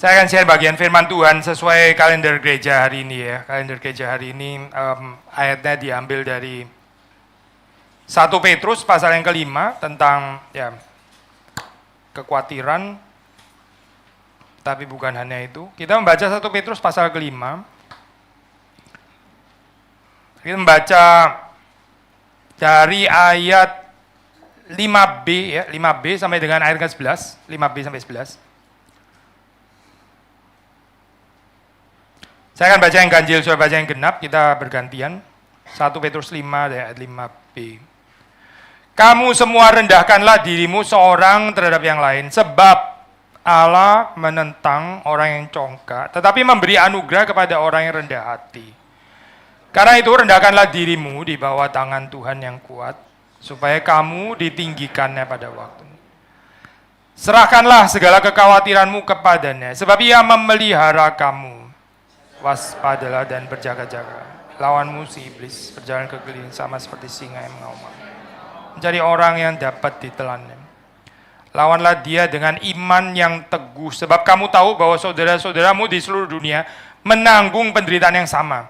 Saya akan share bagian firman Tuhan sesuai kalender gereja hari ini ya. Kalender gereja hari ini ayatnya diambil dari 1 Petrus pasal yang kelima tentang ya kekhawatiran. Tapi bukan hanya itu. Kita membaca 1 Petrus pasal kelima. Kita membaca dari ayat 5b ya, 5b sampai dengan ayat ke-11, 5b sampai 11. Saya akan baca yang ganjil, saya baca yang genap, kita bergantian. 1 Petrus 5 ayat 5b. Kamu semua rendahkanlah dirimu seorang terhadap yang lain, sebab Allah menentang orang yang congkak, tetapi memberi anugerah kepada orang yang rendah hati. Karena itu rendahkanlah dirimu di bawah tangan Tuhan yang kuat, supaya kamu ditinggikannya pada waktunya. Serahkanlah segala kekhawatiranmu kepadanya, sebab ia memelihara kamu. Waspadalah dan berjaga-jaga. Lawanmu si iblis berjalan keliling sama seperti singa yang mengaum-ngaum, mencari orang yang dapat ditelannya. Lawanlah dia dengan iman yang teguh, sebab kamu tahu bahwa saudara-saudaramu di seluruh dunia menanggung penderitaan yang sama.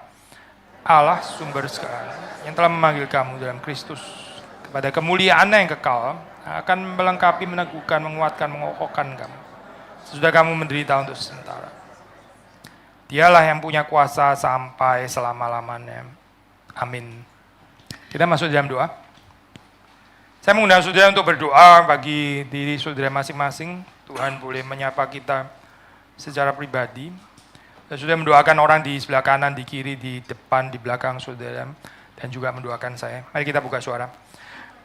Allah sumber segala yang telah memanggil kamu dalam Kristus kepada kemuliaan-Nya yang kekal akan melengkapi, meneguhkan, menguatkan, mengokohkan kamu sesudah kamu menderita untuk sementara. Dialah yang punya kuasa sampai selama-lamanya. Amin. Kita masuk dalam doa. Saya mengundang saudara untuk berdoa bagi diri saudara masing-masing. Tuhan boleh menyapa kita secara pribadi. Dan sudah mendoakan orang di sebelah kanan, di kiri, di depan, di belakang saudara. Dan juga mendoakan saya. Mari kita buka suara.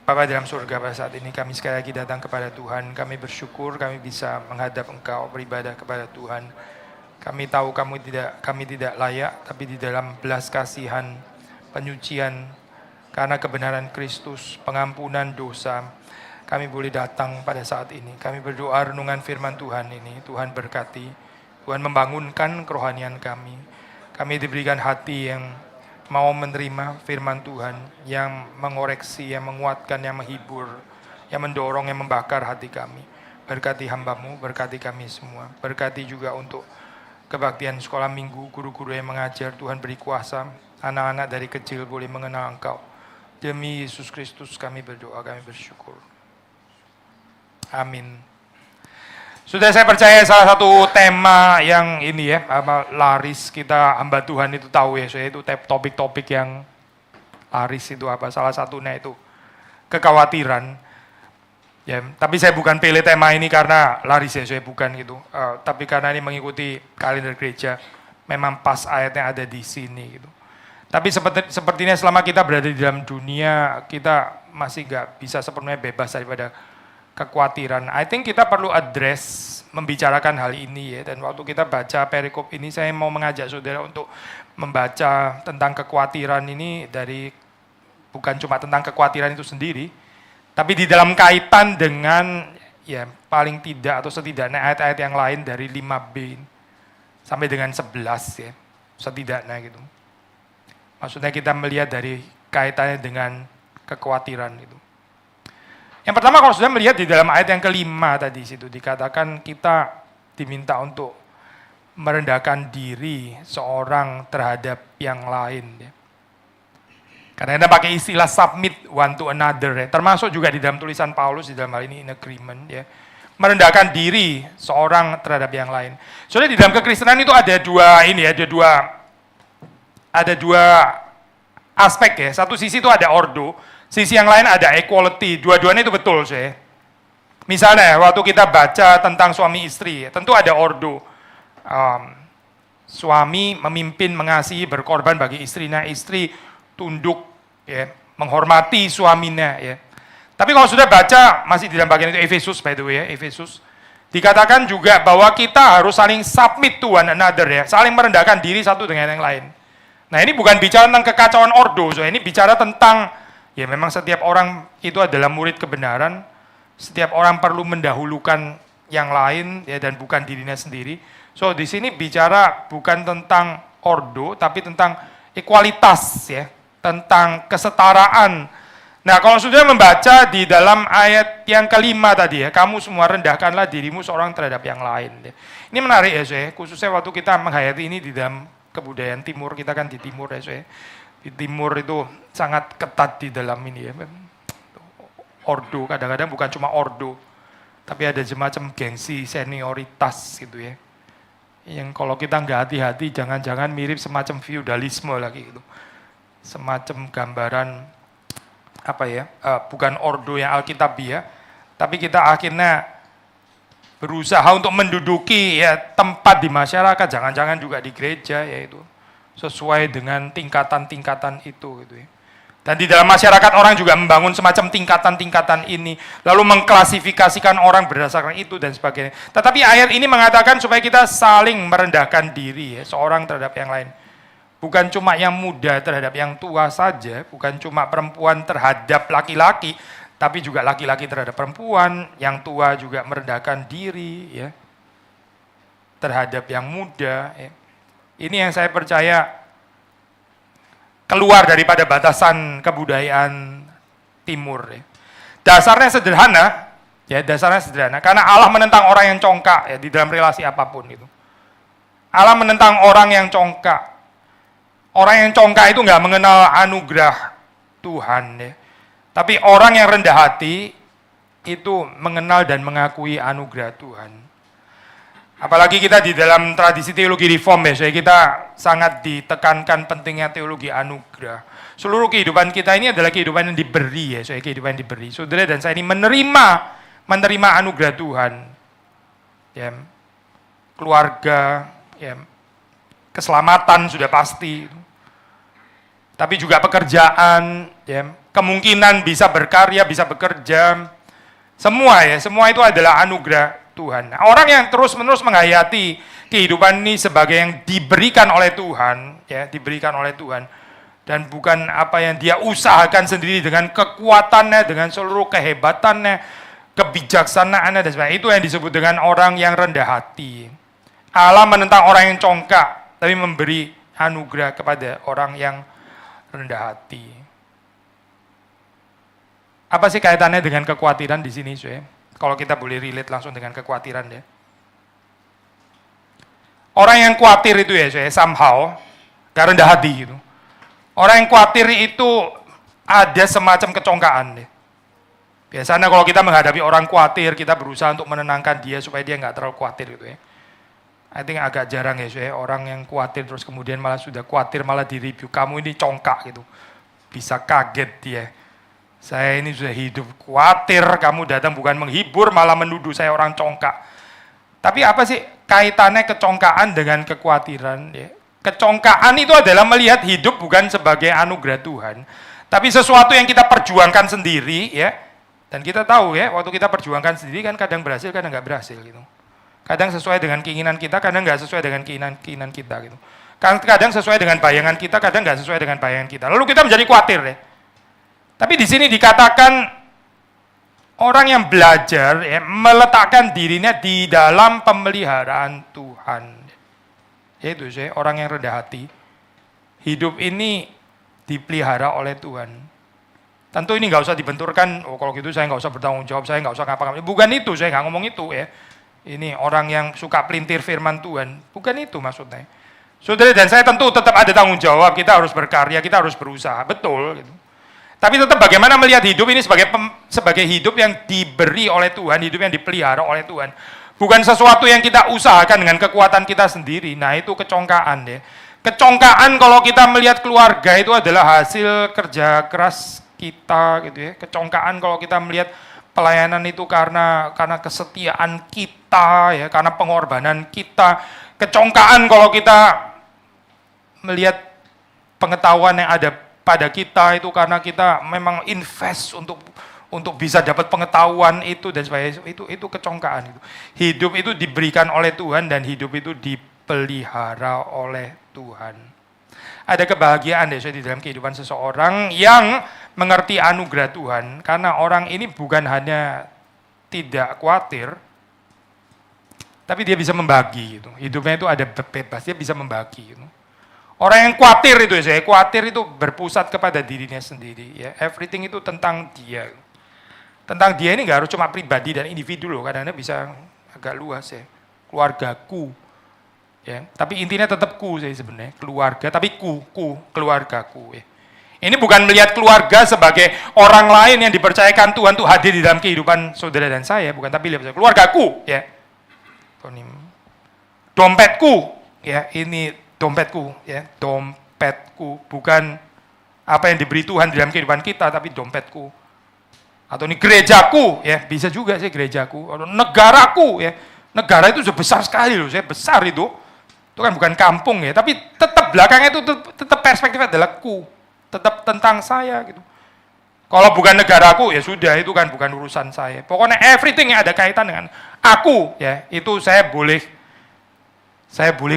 Bapa dalam surga, pada saat ini kami sekali lagi datang kepada Tuhan. Kami bersyukur kami bisa menghadap Engkau, beribadah kepada Tuhan. Kami tahu kami tidak layak, tapi di dalam belas kasihan, penyucian, karena kebenaran Kristus, pengampunan dosa, kami boleh datang pada saat ini. Kami berdoa renungan firman Tuhan ini, Tuhan berkati, Tuhan membangunkan kerohanian kami. Kami diberikan hati yang mau menerima firman Tuhan, yang mengoreksi, yang menguatkan, yang menghibur, yang mendorong, yang membakar hati kami. Berkati hamba-Mu, berkati kami semua. Berkati juga untuk kebaktian sekolah minggu, guru-guru yang mengajar. Tuhan beri kuasa, anak-anak dari kecil boleh mengenal Engkau. Demi Yesus Kristus kami berdoa, kami bersyukur. Amin. Sudah, saya percaya salah satu tema yang ini ya, laris kita hamba Tuhan itu tahu ya, saya itu topik-topik yang laris itu apa, salah satunya itu kekhawatiran. Ya, tapi saya bukan pilih tema ini karena laris ya, saya bukan gitu. Tapi karena ini mengikuti kalender gereja, memang pas ayatnya ada di sini gitu. Tapi sepertinya selama kita berada di dalam dunia, kita masih nggak bisa sepenuhnya bebas daripada kekhawatiran. I think kita perlu address, membicarakan hal ini ya. Dan waktu kita baca perikop ini, saya mau mengajak saudara untuk membaca tentang kekhawatiran ini dari, bukan cuma tentang kekhawatiran itu sendiri, tapi di dalam kaitan dengan ya paling tidak atau setidaknya ayat-ayat yang lain dari 5b sampai dengan 11 ya, setidaknya gitu. Maksudnya kita melihat dari kaitannya dengan kekhawatiran itu. Yang pertama, kalau sudah melihat di dalam ayat yang kelima tadi situ dikatakan kita diminta untuk merendahkan diri seorang terhadap yang lain ya. Karena kita pakai istilah submit one to another ya. Termasuk juga di dalam tulisan Paulus di dalam hal ini in agreement ya. Merendahkan diri seorang terhadap yang lain. Soalnya di dalam kekristenan itu ada dua aspek ya. Satu sisi itu ada ordo, sisi yang lain ada equality. Dua-duanya itu betul saya. Misalnya waktu kita baca tentang suami istri, tentu ada ordo. Suami memimpin, mengasihi, berkorban bagi istrinya, istri tunduk ya, menghormati suaminya ya. Tapi kalau sudah baca masih di dalam bagian itu Efesus, by the way ya, Efesus dikatakan juga bahwa kita harus saling submit to one another ya, saling merendahkan diri satu dengan yang lain. Nah, ini bukan bicara tentang kekacauan ordo, so ini bicara tentang ya memang setiap orang itu adalah murid kebenaran, setiap orang perlu mendahulukan yang lain ya, dan bukan dirinya sendiri. So di sini bicara bukan tentang ordo tapi tentang ekualitas ya, tentang kesetaraan Nah, kalau sudah membaca di dalam ayat yang kelima tadi ya, kamu semua rendahkanlah dirimu seorang terhadap yang lain. Ini menarik ya, saya. Khususnya waktu kita menghayati ini di dalam kebudayaan timur, kita kan di timur ya, saya. Di timur itu sangat ketat di dalam ini ya. Ordo, kadang-kadang bukan cuma ordo, tapi ada semacam gengsi senioritas gitu ya. Yang kalau kita nggak hati-hati, jangan-jangan mirip semacam feudalisme lagi gitu. Semacam gambaran apa ya, bukan ordo yang alkitabiah, tapi kita akhirnya berusaha untuk menduduki ya tempat di masyarakat, jangan-jangan juga di gereja, yaitu sesuai dengan tingkatan-tingkatan itu gitu ya. Dan di dalam masyarakat orang juga membangun semacam tingkatan-tingkatan ini, lalu mengklasifikasikan orang berdasarkan itu dan sebagainya. Tetapi ayat ini mengatakan supaya kita saling merendahkan diri ya, seorang terhadap yang lain. Bukan cuma yang muda terhadap yang tua saja, bukan cuma perempuan terhadap laki-laki, tapi juga laki-laki terhadap perempuan, yang tua juga merendahkan diri ya, terhadap yang muda. Ya. Ini yang saya percaya keluar daripada batasan kebudayaan timur. Ya. Dasarnya sederhana, ya dasarnya sederhana, karena Allah menentang orang yang congkak ya, di dalam relasi apapun itu. Allah menentang orang yang congkak. Orang yang congkak itu nggak mengenal anugerah Tuhan ya. Tapi orang yang rendah hati itu mengenal dan mengakui anugerah Tuhan. Apalagi kita di dalam tradisi teologi reform ya, kita sangat ditekankan pentingnya teologi anugerah. Seluruh kehidupan kita ini adalah kehidupan yang diberi ya, kehidupan yang diberi. Saudara dan saya ini menerima anugerah Tuhan. Ya. Keluarga, ya. Keselamatan sudah pasti, tapi juga pekerjaan, ya, kemungkinan bisa berkarya, bisa bekerja, semua ya, semua itu adalah anugerah Tuhan. Nah, orang yang terus-menerus menghayati kehidupan ini sebagai yang diberikan oleh Tuhan, ya, diberikan oleh Tuhan, dan bukan apa yang dia usahakan sendiri dengan kekuatannya, dengan seluruh kehebatannya, kebijaksanaannya dan sebagainya. Itu yang disebut dengan orang yang rendah hati. Allah menentang orang yang congkak, tapi memberi anugerah kepada orang yang rendah hati. Apa sih kaitannya dengan kekhawatiran di sini, saya? Kalau kita boleh relate langsung dengan kekhawatiran ya. Orang yang khawatir itu ya, saya somehow gak rendah hati gitu. Orang yang khawatir itu ada semacam kecongkaan ya. Biasanya kalau kita menghadapi orang khawatir, kita berusaha untuk menenangkan dia supaya dia nggak terlalu khawatir gitu ya. I think agak jarang ya, saya orang yang khawatir terus kemudian malah sudah khawatir malah di-review, kamu ini congkak gitu. Bisa kaget dia. Saya ini sudah hidup khawatir, kamu datang bukan menghibur malah menuduh saya orang congkak. Tapi apa sih kaitannya kecongkaan dengan kekhawatiran ya? Kecongkaan itu adalah melihat hidup bukan sebagai anugerah Tuhan, tapi sesuatu yang kita perjuangkan sendiri ya. Dan kita tahu ya, waktu kita perjuangkan sendiri kan kadang berhasil, kadang nggak berhasil gitu. Kadang sesuai dengan keinginan kita, kadang nggak sesuai dengan keinginan kita gitu. Kadang sesuai dengan bayangan kita, kadang nggak sesuai dengan bayangan kita. Lalu kita menjadi khawatir ya. Tapi di sini dikatakan orang yang belajar ya, meletakkan dirinya di dalam pemeliharaan Tuhan. Yaitu saya orang yang rendah hati. Hidup ini dipelihara oleh Tuhan. Tentu ini nggak usah dibenturkan, oh kalau gitu saya nggak usah bertanggung jawab, saya nggak usah ngapa-ngapain. Bukan itu, saya nggak ngomong itu ya. Ini orang yang suka pelintir firman Tuhan. Bukan itu maksudnya. Saudara dan saya tentu tetap ada tanggung jawab, kita harus berkarya, kita harus berusaha, betul. Gitu. Tapi tetap bagaimana melihat hidup ini sebagai hidup yang diberi oleh Tuhan, hidup yang dipelihara oleh Tuhan. Bukan sesuatu yang kita usahakan dengan kekuatan kita sendiri. Nah itu kecongkaan ya. Kecongkaan kalau kita melihat keluarga itu adalah hasil kerja keras kita gitu ya. Kecongkaan kalau kita melihat pelayanan itu karena kesetiaan kita ya, karena pengorbanan kita. Kecongkaan kalau kita melihat pengetahuan yang ada pada kita itu karena kita memang invest untuk bisa dapat pengetahuan itu dan sebagainya. Itu kecongkaan itu. Hidup itu diberikan oleh Tuhan dan hidup itu dipelihara oleh Tuhan. Ada kebahagiaan di dalam kehidupan seseorang yang mengerti anugerah Tuhan, karena orang ini bukan hanya tidak khawatir, tapi dia bisa membagi gitu. Hidupnya itu ada bebas, dia bisa membagi gitu. Orang yang khawatir itu, saya khawatir itu berpusat kepada dirinya sendiri. Ya, everything itu tentang dia. Tentang dia ini nggak harus cuma pribadi dan individu loh, kadang-kadang bisa agak luas ya. Keluargaku, ya. Tapi intinya tetap ku saya sebenarnya, keluarga. Tapi keluargaku. Ya. Ini bukan melihat keluarga sebagai orang lain yang dipercayakan Tuhan untuk hadir di dalam kehidupan saudara dan saya, bukan. Tapi lihat keluargaku, ya. Dompetku, ya. Ini dompetku, ya, dompetku, bukan apa yang diberi Tuhan dalam kehidupan kita, tapi dompetku. Atau ini gerejaku, ya, bisa juga sih gerejaku. Atau negaraku, ya, negara itu sudah besar sekali loh, saya besar itu kan bukan kampung ya, tapi tetap belakangnya itu tetap perspektifnya adalah ku, tetap tentang saya gitu. Kalau bukan negaraku, ya sudah, itu kan bukan urusan saya. Pokoknya everything yang ada kaitan dengan aku, ya, itu saya boleh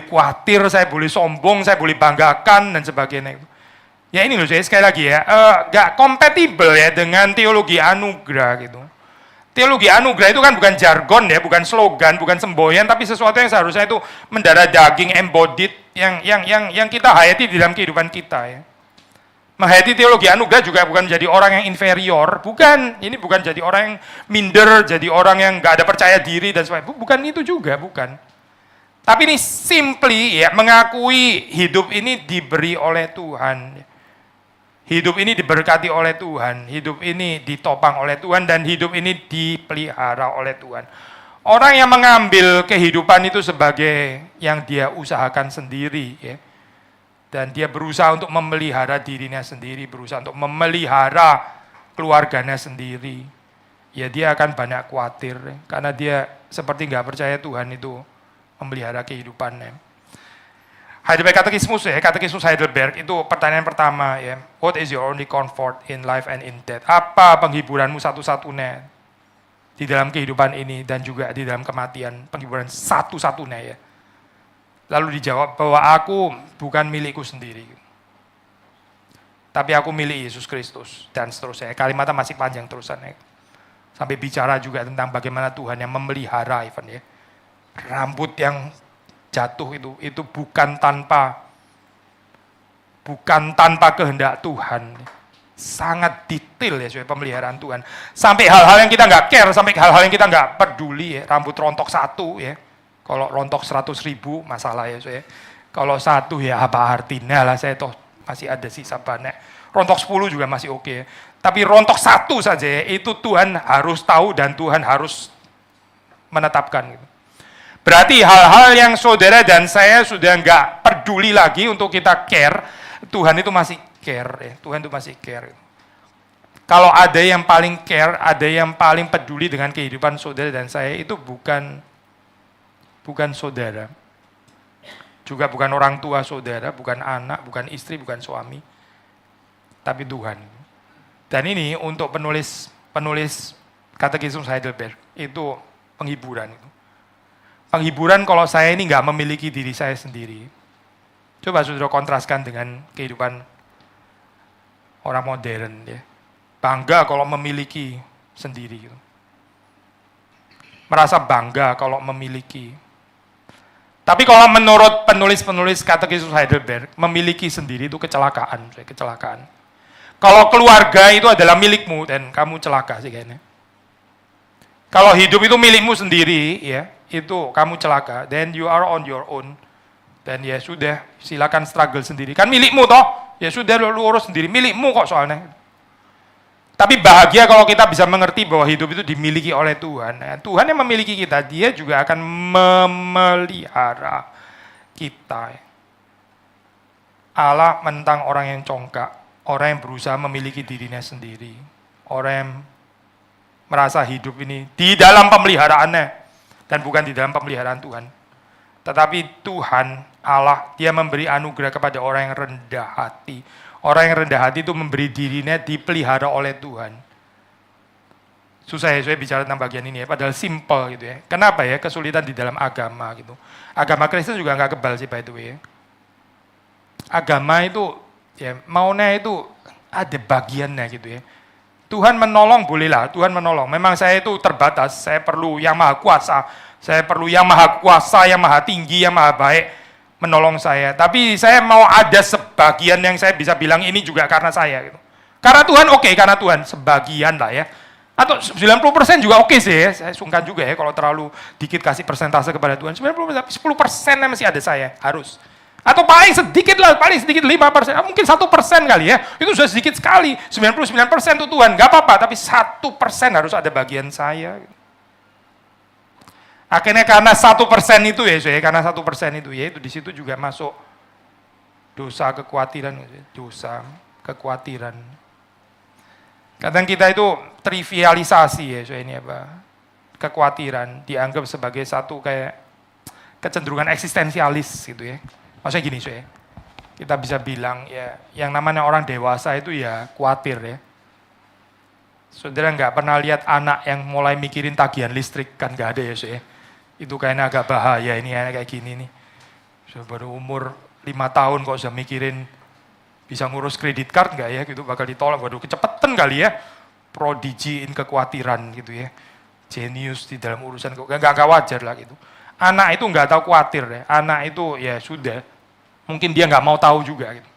khawatir, saya boleh sombong, saya boleh banggakan, dan sebagainya. Ya ini loh, saya sekali lagi ya, gak kompatibel ya dengan teologi anugerah gitu. Teologi anugerah itu kan bukan jargon ya, bukan slogan, bukan semboyan, tapi sesuatu yang seharusnya itu mendarah daging, embodied, yang kita hayati di dalam kehidupan kita ya. Menghayati teologi anugerah juga bukan menjadi orang yang inferior, bukan. Ini bukan jadi orang yang minder, jadi orang yang gak ada percaya diri, dan sebagainya. Bukan itu juga, bukan. Tapi ini simply ya mengakui hidup ini diberi oleh Tuhan. Hidup ini diberkati oleh Tuhan, hidup ini ditopang oleh Tuhan, dan hidup ini dipelihara oleh Tuhan. Orang yang mengambil kehidupan itu sebagai yang dia usahakan sendiri ya. Dan dia berusaha untuk memelihara dirinya sendiri, berusaha untuk memelihara keluarganya sendiri. Ya dia akan banyak khawatir karena dia seperti nggak percaya Tuhan itu memelihara kehidupannya. Heidelberg Katekismus ya, Katekismus Heidelberg itu pertanyaan pertama ya. What is your only comfort in life and in death? Apa penghiburanmu satu-satunya di dalam kehidupan ini dan juga di dalam kematian? Penghiburan satu-satunya ya. Lalu dijawab bahwa aku bukan milikku sendiri. Tapi aku milik Yesus Kristus dan seterusnya. Kalimatnya masih panjang terusannya. Sampai bicara juga tentang bagaimana Tuhan yang memelihara even ya. Rambut yang jatuh itu bukan tanpa kehendak Tuhan. Sangat detail ya soal pemeliharaan Tuhan. Sampai hal-hal yang kita nggak care, sampai hal-hal yang kita nggak peduli ya. Rambut rontok satu ya. Kalau rontok 100.000 masalah ya soal. Kalau satu ya apa artinya lah, saya toh masih ada sisa banyak. Rontok 10 juga masih oke. Ya. Tapi rontok satu saja ya, itu Tuhan harus tahu dan Tuhan harus menetapkan gitu. Berarti hal-hal yang saudara dan saya sudah nggak peduli lagi untuk kita care, Tuhan itu masih care ya. Tuhan itu masih care. Kalau ada yang paling care, ada yang paling peduli dengan kehidupan saudara dan saya, itu bukan saudara. Juga bukan orang tua saudara, bukan anak, bukan istri, bukan suami. Tapi Tuhan. Dan ini untuk penulis Katekismus Heidelberg, itu penghiburan itu. Penghiburan kalau saya ini nggak memiliki diri saya sendiri. Coba saudara kontraskan dengan kehidupan orang modern ya. Bangga kalau memiliki sendiri. Gitu. Merasa bangga kalau memiliki. Tapi kalau menurut penulis Katekismus Heidelberg, memiliki sendiri itu kecelakaan. Kalau keluarga itu adalah milikmu dan kamu celaka sih kayaknya. Kalau hidup itu milikmu sendiri ya, itu kamu celaka, then you are on your own. Dan ya sudah, silakan struggle sendiri. Kan milikmu toh, ya sudah lu urus sendiri, milikmu kok soalnya. Tapi bahagia kalau kita bisa mengerti bahwa hidup itu dimiliki oleh Tuhan. Nah, Tuhan yang memiliki kita, dia juga akan memelihara kita. Allah menentang orang yang congkak, orang yang berusaha memiliki dirinya sendiri. Orang yang merasa hidup ini di dalam pemeliharaannya dan bukan di dalam pemeliharaan Tuhan. Tetapi Tuhan Allah, dia memberi anugerah kepada orang yang rendah hati. Orang yang rendah hati itu memberi dirinya dipelihara oleh Tuhan. Susah ya saya bicara tentang bagian ini ya, padahal simple gitu ya. Kenapa ya kesulitan di dalam agama gitu. Agama Kristen juga nggak kebal sih by the way ya. Agama itu ya maunya itu ada bagiannya gitu ya. Tuhan menolong bolehlah, Tuhan menolong. Memang saya itu terbatas, saya perlu yang maha kuasa, saya perlu yang maha kuasa, yang maha tinggi, yang maha baik, menolong saya. Tapi saya mau ada sebagian yang saya bisa bilang ini juga karena saya. Gitu. Karena Tuhan oke, karena Tuhan sebagian lah ya. Atau 90% juga oke sih ya. Saya sungkan juga ya kalau terlalu dikit kasih persentase kepada Tuhan. 90%, tapi 10% masih ada saya, harus. Atau paling sedikit lah, paling sedikit 5%, mungkin 1% kali ya. Itu sudah sedikit sekali. 99% itu Tuhan, nggak apa-apa, tapi 1% harus ada bagian saya. Akhirnya karena 1% itu ya, karena 1% itu ya, itu di situ juga masuk dosa kekhawatiran, dosa kekhawatiran. Kadang kita itu trivialisasi ya, ini apa? Kekhawatiran dianggap sebagai satu kayak kecenderungan eksistensialis gitu ya. Maksudnya gini, kita bisa bilang ya, yang namanya orang dewasa itu ya khawatir ya. Saudara nggak pernah lihat anak yang mulai mikirin tagihan listrik, kan nggak ada ya, itu kayaknya agak bahaya ini ya, kayak gini nih. So, baru umur 5 tahun kok sudah mikirin bisa ngurus kredit card nggak ya, gitu bakal ditolak, waduh kecepetan kali ya, prodigiin kekhawatiran gitu ya, jenius di dalam urusan, nggak wajar lah gitu. Anak itu nggak tahu khawatir ya, anak itu ya sudah, mungkin dia nggak mau tahu juga gitu.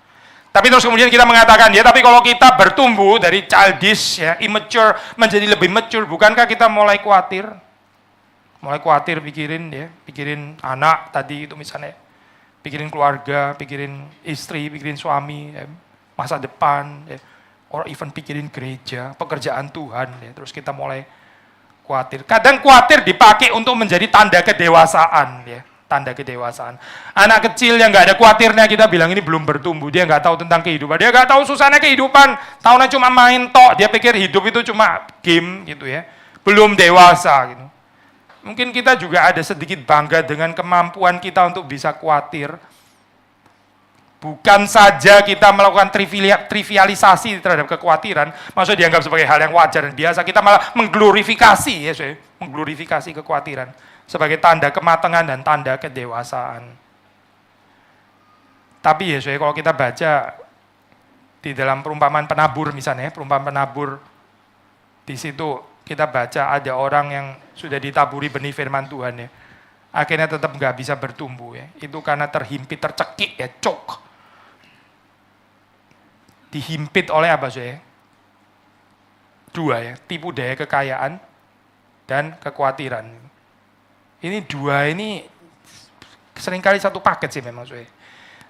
Tapi terus kemudian kita mengatakan ya, tapi kalau kita bertumbuh dari childish ya, immature menjadi lebih mature, bukankah kita mulai khawatir? Mulai khawatir pikirin anak tadi itu misalnya, pikirin keluarga, pikirin istri, pikirin suami, ya, masa depan, ya, or even pikirin gereja, pekerjaan Tuhan, ya, terus kita mulai khawatir. Kadang khawatir dipakai untuk menjadi tanda kedewasaan, ya, tanda kedewasaan. Anak kecil yang nggak ada khawatirnya kita bilang ini belum bertumbuh, dia nggak tahu tentang kehidupan, dia nggak tahu susahnya kehidupan, tahunya cuma main tok, dia pikir hidup itu cuma game gitu ya, belum dewasa gitu. Mungkin kita juga ada sedikit bangga dengan kemampuan kita untuk bisa khawatir. Bukan saja kita melakukan trivialisasi terhadap kekhawatiran, maksudnya dianggap sebagai hal yang wajar dan biasa, kita malah mengglorifikasi, ya, mengglorifikasi kekhawatiran sebagai tanda kematangan dan tanda kedewasaan. Tapi ya, kalau kita baca di dalam perumpamaan penabur misalnya, perumpamaan penabur, di situ kita baca ada orang yang sudah ditaburi benih firman Tuhan ya, akhirnya tetap nggak bisa bertumbuh ya. Itu karena terhimpit, tercekik ya, choke. Dihimpit oleh apa sih? Dua ya, tipu daya kekayaan dan kekhawatiran. Ini dua ini seringkali satu paket sih memang sih.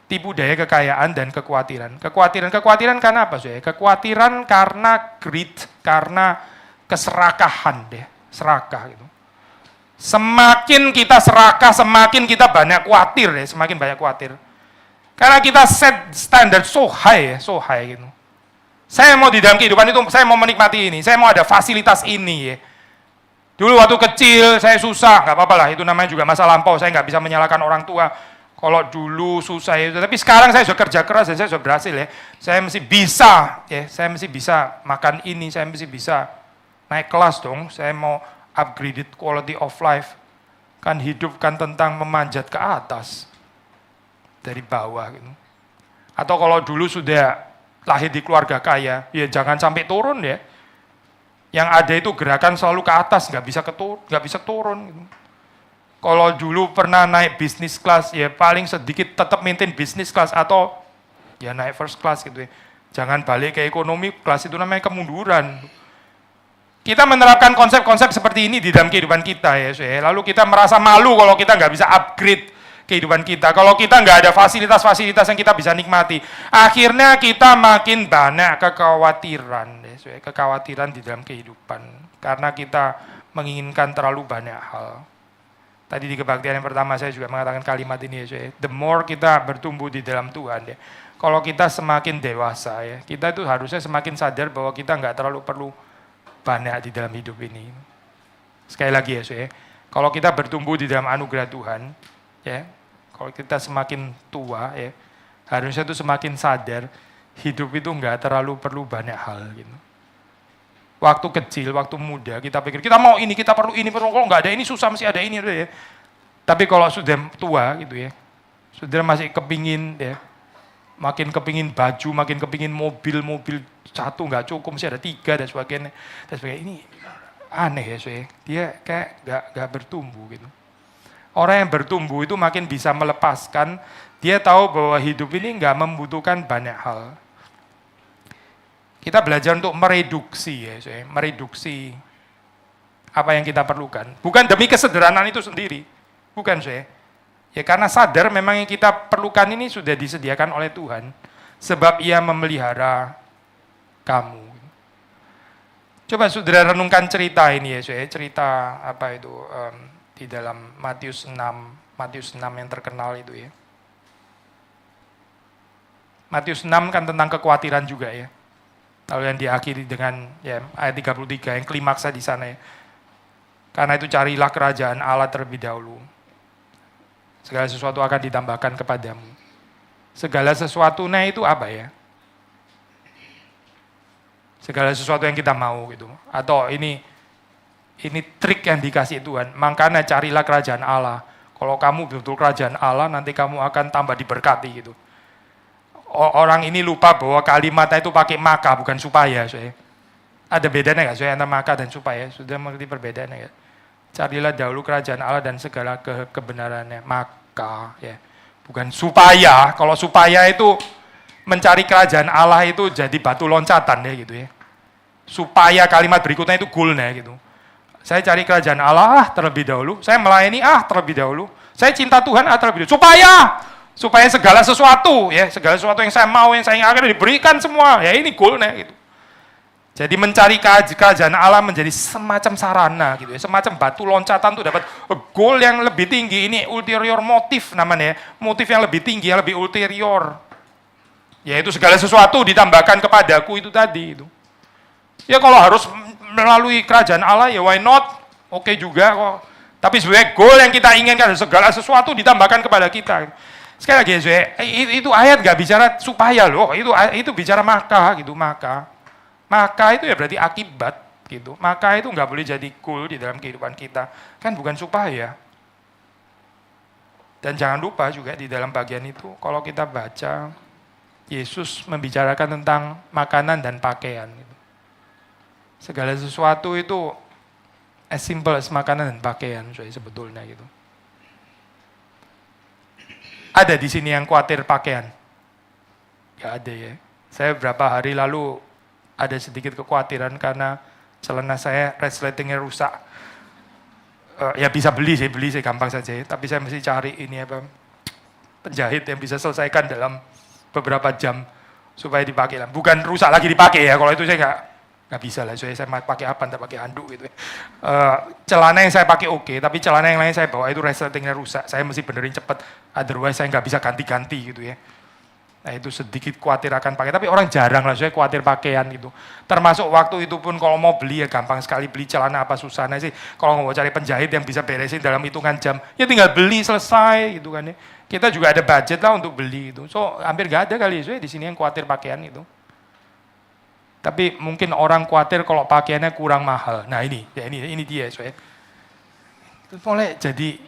Tipu daya kekayaan dan kekhawatiran. Kekhawatiran karena apa sih? Kekhawatiran karena greed, karena keserakahan deh, serakah gitu. Semakin kita serakah, semakin kita banyak khawatir deh, semakin banyak khawatir. Karena kita set standar so high gitu. Saya mau di dalam kehidupan itu, saya mau menikmati ini, saya mau ada fasilitas ini ya. Dulu waktu kecil saya susah, nggak apa-apa lah, itu namanya juga masa lampau, saya nggak bisa menyalahkan orang tua. Kalau dulu susah itu, tapi sekarang saya sudah kerja keras dan saya sudah berhasil ya. Saya mesti bisa ya, saya mesti bisa makan ini, saya mesti bisa naik kelas dong, saya mau upgraded quality of life. Kan hidup kan tentang memanjat ke atas dari bawah gitu. Atau kalau dulu sudah lahir di keluarga kaya, ya jangan sampai turun ya. Yang ada itu gerakan selalu ke atas, nggak bisa turun gitu. Kalau dulu pernah naik bisnis class, ya paling sedikit tetap maintain bisnis class atau ya naik first class gitu ya. Jangan balik ke ekonomi kelas, itu namanya kemunduran. Kita menerapkan konsep-konsep seperti ini di dalam kehidupan kita ya, lalu kita merasa malu kalau kita nggak bisa upgrade kehidupan kita, kalau kita nggak ada fasilitas-fasilitas yang kita bisa nikmati, akhirnya kita makin banyak kekhawatiran ya, kekhawatiran di dalam kehidupan, karena kita menginginkan terlalu banyak hal. Tadi di kebaktian yang pertama saya juga mengatakan kalimat ini ya, the more kita bertumbuh di dalam Tuhan ya, kalau kita semakin dewasa ya, kita itu harusnya semakin sadar bahwa kita nggak terlalu perlu banyak di dalam hidup ini. Sekali lagi ya, kalau kita bertumbuh di dalam anugerah Tuhan, ya, kalau kita semakin tua, ya, harusnya itu semakin sadar hidup itu nggak terlalu perlu banyak hal gitu. Waktu kecil, waktu muda, kita pikir kita mau ini, kita perlu ini, kalau nggak ada ini susah, mesti ada ini, ya. Tapi kalau sudah tua gitu ya, sudah masih kepingin ya, makin kepingin baju, makin kepingin mobil satu nggak cukup, mesti ada 3 dan sebagainya. Ini aneh ya, dia kayak nggak bertumbuh gitu. Orang yang bertumbuh itu makin bisa melepaskan, dia tahu bahwa hidup ini nggak membutuhkan banyak hal. Kita belajar untuk mereduksi ya, mereduksi apa yang kita perlukan. Bukan demi kesederhanaan itu sendiri, bukan saya. Ya karena sadar memang yang kita perlukan ini sudah disediakan oleh Tuhan, sebab Ia memelihara kamu. Coba saudara renungkan cerita ini ya, cerita apa itu di dalam Matius 6 yang terkenal itu ya. Matius 6 kan tentang kekhawatiran juga ya. Lalu yang diakhiri dengan ya, ayat 33 yang klimaksnya di sana ya. Karena itu carilah kerajaan Allah terlebih dahulu. Segala sesuatu akan ditambahkan kepadamu. Segala sesuatunya itu apa ya? Segala sesuatu yang kita mau gitu. Atau ini trik yang dikasih Tuhan. Makanya carilah kerajaan Allah. Kalau kamu betul kerajaan Allah, nanti kamu akan tambah diberkati gitu. Orang ini lupa bahwa kalimatnya itu pakai maka, bukan supaya. Ada bedanya nggak antara maka dan supaya? Sudah mengerti perbedaannya ya? Carilah dahulu kerajaan Allah dan segala kebenarannya. Maka ya, bukan supaya. Kalau supaya itu mencari kerajaan Allah itu jadi batu loncatan ya gitu ya. Supaya kalimat berikutnya itu goalnya gitu. Saya cari kerajaan Allah terlebih dahulu. Saya melayani terlebih dahulu. Saya cinta Tuhan terlebih dahulu. Supaya segala sesuatu ya, segala sesuatu yang saya mau, yang saya inginkan diberikan semua. Ya ini goalnya gitu. Jadi mencari kerajaan Allah menjadi semacam sarana gitu ya, semacam batu loncatan untuk dapat goal yang lebih tinggi. Ini ulterior motif namanya, motif yang lebih tinggi, yang lebih ulterior. Yaitu segala sesuatu ditambahkan kepadaku itu tadi itu. Ya kalau harus melalui kerajaan Allah ya why not? Oke juga kok. Tapi sebenarnya goal yang kita inginkan segala sesuatu ditambahkan kepada kita. Sekali lagi itu ayat nggak bicara supaya loh, itu bicara maka gitu, maka itu ya berarti akibat gitu. Maka itu nggak boleh jadi goal di dalam kehidupan kita, kan bukan supaya. Dan jangan lupa juga di dalam bagian itu kalau kita baca Yesus membicarakan tentang makanan dan pakaian. Gitu. Segala sesuatu itu as simple as makanan dan pakaian sebetulnya gitu. Ada di sini yang khawatir pakaian? Ya ada ya. Saya beberapa hari lalu ada sedikit kekhawatiran karena celana saya resletingnya rusak. Ya bisa beli sih gampang saja. Tapi saya mesti cari ini apa penjahit yang bisa selesaikan dalam beberapa jam supaya dipakai. Bukan rusak lagi dipakai ya. Kalau itu saya nggak bisa lah. Saya pakai apa? Entah pakai handuk gitu. Celana yang saya pakai oke, tapi celana yang lain saya bawa itu resletingnya rusak. Saya mesti benerin cepat. Otherwise saya nggak bisa ganti-ganti gitu ya. Nah itu sedikit khawatir akan pakai, tapi orang jarang lah saya khawatir pakaian gitu. Termasuk waktu itu pun kalau mau beli ya gampang sekali beli celana apa susahnya sih. Kalau mau cari penjahit yang bisa beresin dalam hitungan jam, ya tinggal beli selesai gitu kan ya. Kita juga ada budget lah untuk beli itu. So hampir nggak ada kali ya di sini yang khawatir pakaian itu. Tapi mungkin orang khawatir kalau pakaiannya kurang mahal. Nah ini dia so. Itu mulai jadi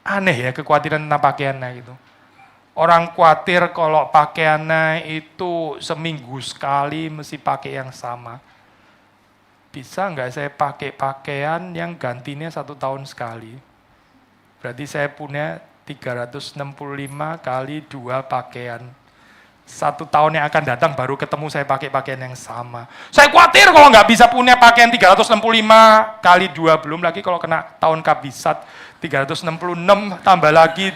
aneh ya kekhawatiran tentang pakaiannya gitu. Orang khawatir kalau pakaiannya itu seminggu sekali mesti pakai yang sama. Bisa nggak saya pakai pakaian yang gantinya 1 tahun sekali? Berarti saya punya 365 kali 2 pakaian. 1 tahun yang akan datang baru ketemu saya pakai pakaian yang sama. Saya khawatir kalau nggak bisa punya pakaian 365 kali 2, belum lagi kalau kena tahun kabisat 366 tambah lagi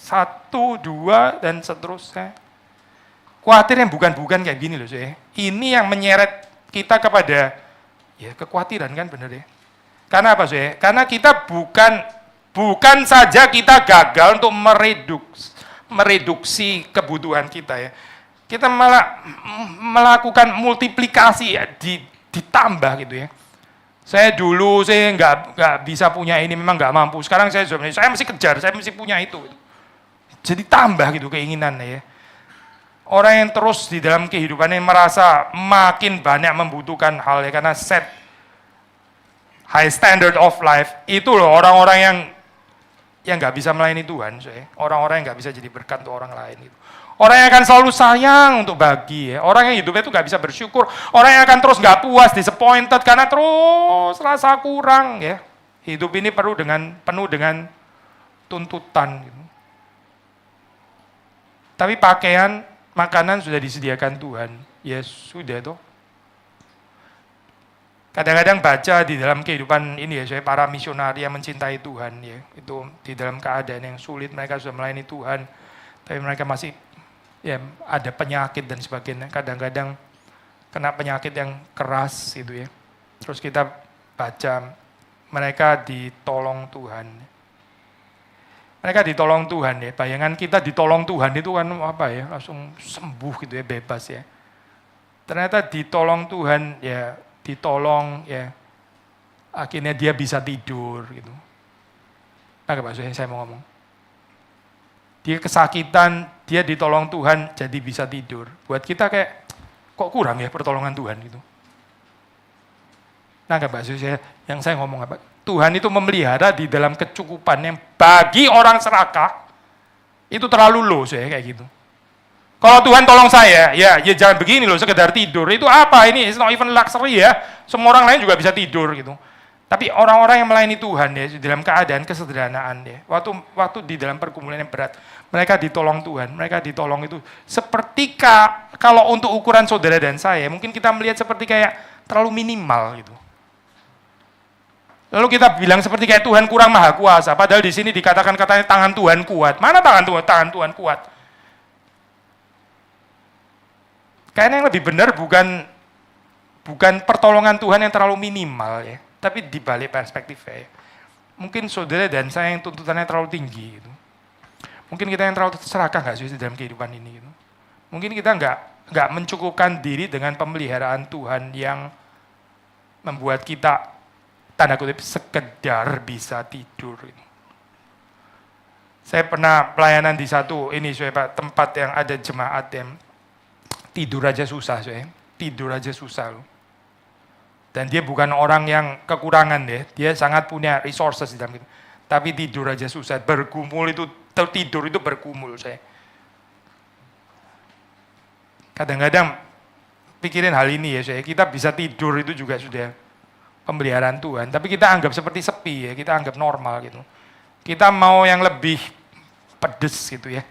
1, 2 dan seterusnya. Khawatir yang bukan-bukan kayak gini loh saya. Ini yang menyeret kita kepada ya kekhawatiran kan bener ya. Karena apa saya? Karena kita bukan saja kita gagal untuk mereduksi kebutuhan kita ya. Kita malah melakukan multiplikasi ya, ditambah gitu ya. Saya dulu nggak bisa punya ini, memang nggak mampu. Sekarang saya mesti kejar, saya mesti punya itu. Jadi tambah gitu keinginannya ya. Orang yang terus di dalam kehidupannya merasa makin banyak membutuhkan hal ya, karena set high standard of life, itu loh orang-orang yang nggak bisa melayani Tuhan. Orang-orang yang nggak bisa jadi berkat untuk orang lain itu. Orang yang akan selalu sayang untuk bagi ya. Orang yang hidupnya itu nggak bisa bersyukur. Orang yang akan terus nggak puas, disappointed karena terus rasa kurang ya. Hidup ini penuh dengan tuntutan gitu. Tapi pakaian, makanan sudah disediakan Tuhan. Ya sudah toh. Kadang-kadang baca di dalam kehidupan ini ya, saya para misionari yang mencintai Tuhan ya, itu di dalam keadaan yang sulit mereka sudah melayani Tuhan, tapi mereka masih ya ada penyakit dan sebagainya. Kadang-kadang kena penyakit yang keras gitu ya. Terus kita baca mereka ditolong Tuhan. Mereka ditolong Tuhan ya. Bayangan kita ditolong Tuhan itu kan apa ya? Langsung sembuh gitu ya, bebas ya. Ternyata ditolong Tuhan ya, ditolong ya. Akhirnya dia bisa tidur gitu. Nah, maksudnya saya mau ngomong. Dia kesakitan, dia ditolong Tuhan jadi bisa tidur. Buat kita kayak kok kurang ya pertolongan Tuhan gitu. Nah, maksudnya yang saya ngomong apa? Tuhan itu memelihara di dalam kecukupan yang bagi orang serakah itu terlalu low saya kayak gitu. Kalau Tuhan tolong saya, ya jangan begini loh, sekedar tidur. Itu apa ini? It's not even luxury ya. Semua orang lain juga bisa tidur gitu. Tapi orang-orang yang melayani Tuhan ya dalam keadaan kesederhanaan ya. Waktu di dalam pergumulan yang berat, mereka ditolong Tuhan, mereka ditolong itu seperti kalau untuk ukuran saudara dan saya, mungkin kita melihat seperti kayak terlalu minimal gitu. Lalu kita bilang seperti kayak Tuhan kurang maha kuasa, padahal di sini dikatakan katanya tangan Tuhan kuat. Mana tangan Tuhan kuat? Kayaknya yang lebih benar bukan pertolongan Tuhan yang terlalu minimal ya, tapi di balik perspektifnya. Mungkin saudara dan saya yang tuntutannya terlalu tinggi gitu. Mungkin kita yang terlalu serakah nggak sih dalam kehidupan ini gitu. Mungkin kita nggak mencukupkan diri dengan pemeliharaan Tuhan yang membuat kita tanda kutip sekedar bisa tidur. Saya pernah pelayanan di satu tempat yang ada jemaat yang tidur aja susah, tidur aja susah loh. Dan dia bukan orang yang kekurangan deh, dia sangat punya resources di dalam itu. Tapi tidur aja susah, bergumul itu tidur itu bergumul saya. Kadang-kadang pikirin hal ini ya saya, kita bisa tidur itu juga sudah pemeliharaan Tuhan, tapi kita anggap seperti sepi ya, kita anggap normal gitu. Kita mau yang lebih pedes gitu ya.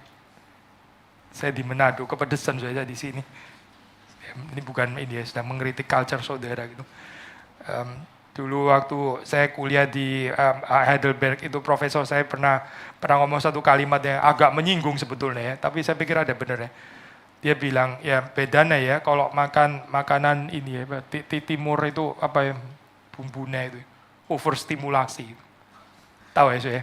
Saya di Manado, kepedesan saya di sini. Ini bukan ini ya, sedang mengkritik culture saudara gitu. Dulu waktu saya kuliah di Heidelberg itu profesor saya pernah ngomong satu kalimat yang agak menyinggung sebetulnya ya, tapi saya pikir ada benar ya. Dia bilang ya bedanya ya kalau makan makanan ini ya, timur itu apa ya? Bumbunya itu overstimulasi. Tahu ya saya?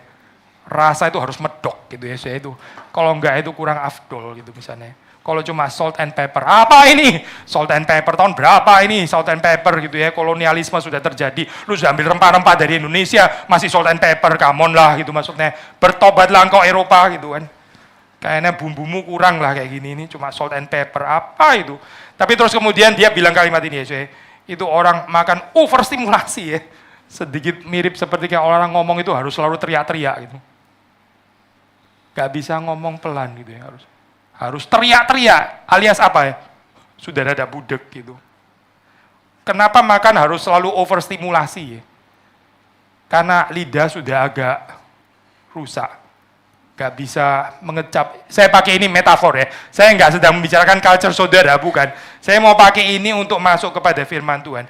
Rasa itu harus medok gitu ya saya itu. Kalau enggak itu kurang afdol gitu misalnya. Kalau cuma salt and pepper, apa ini? Salt and pepper tahun berapa ini? Salt and pepper gitu ya. Kolonialisme sudah terjadi. Lu sudah ambil rempah-rempah dari Indonesia, masih salt and pepper, come on lah gitu maksudnya. Bertobatlah engkau Eropa gitu kan. Kayaknya bumbumu kurang lah kayak gini, ini cuma salt and pepper, apa itu? Tapi terus kemudian dia bilang kalimat ini ya saya. Itu orang makan overstimulasi ya. Sedikit mirip seperti kayak orang ngomong itu harus selalu teriak-teriak gitu. Gak bisa ngomong pelan gitu ya, harus teriak-teriak, alias apa ya? Sudah ada budek gitu. Kenapa makan harus selalu overstimulasi ya? Karena lidah sudah agak rusak. Gak bisa mengecap. Saya pakai ini metafor ya. Saya nggak sedang membicarakan culture saudara, bukan. Saya mau pakai ini untuk masuk kepada firman Tuhan.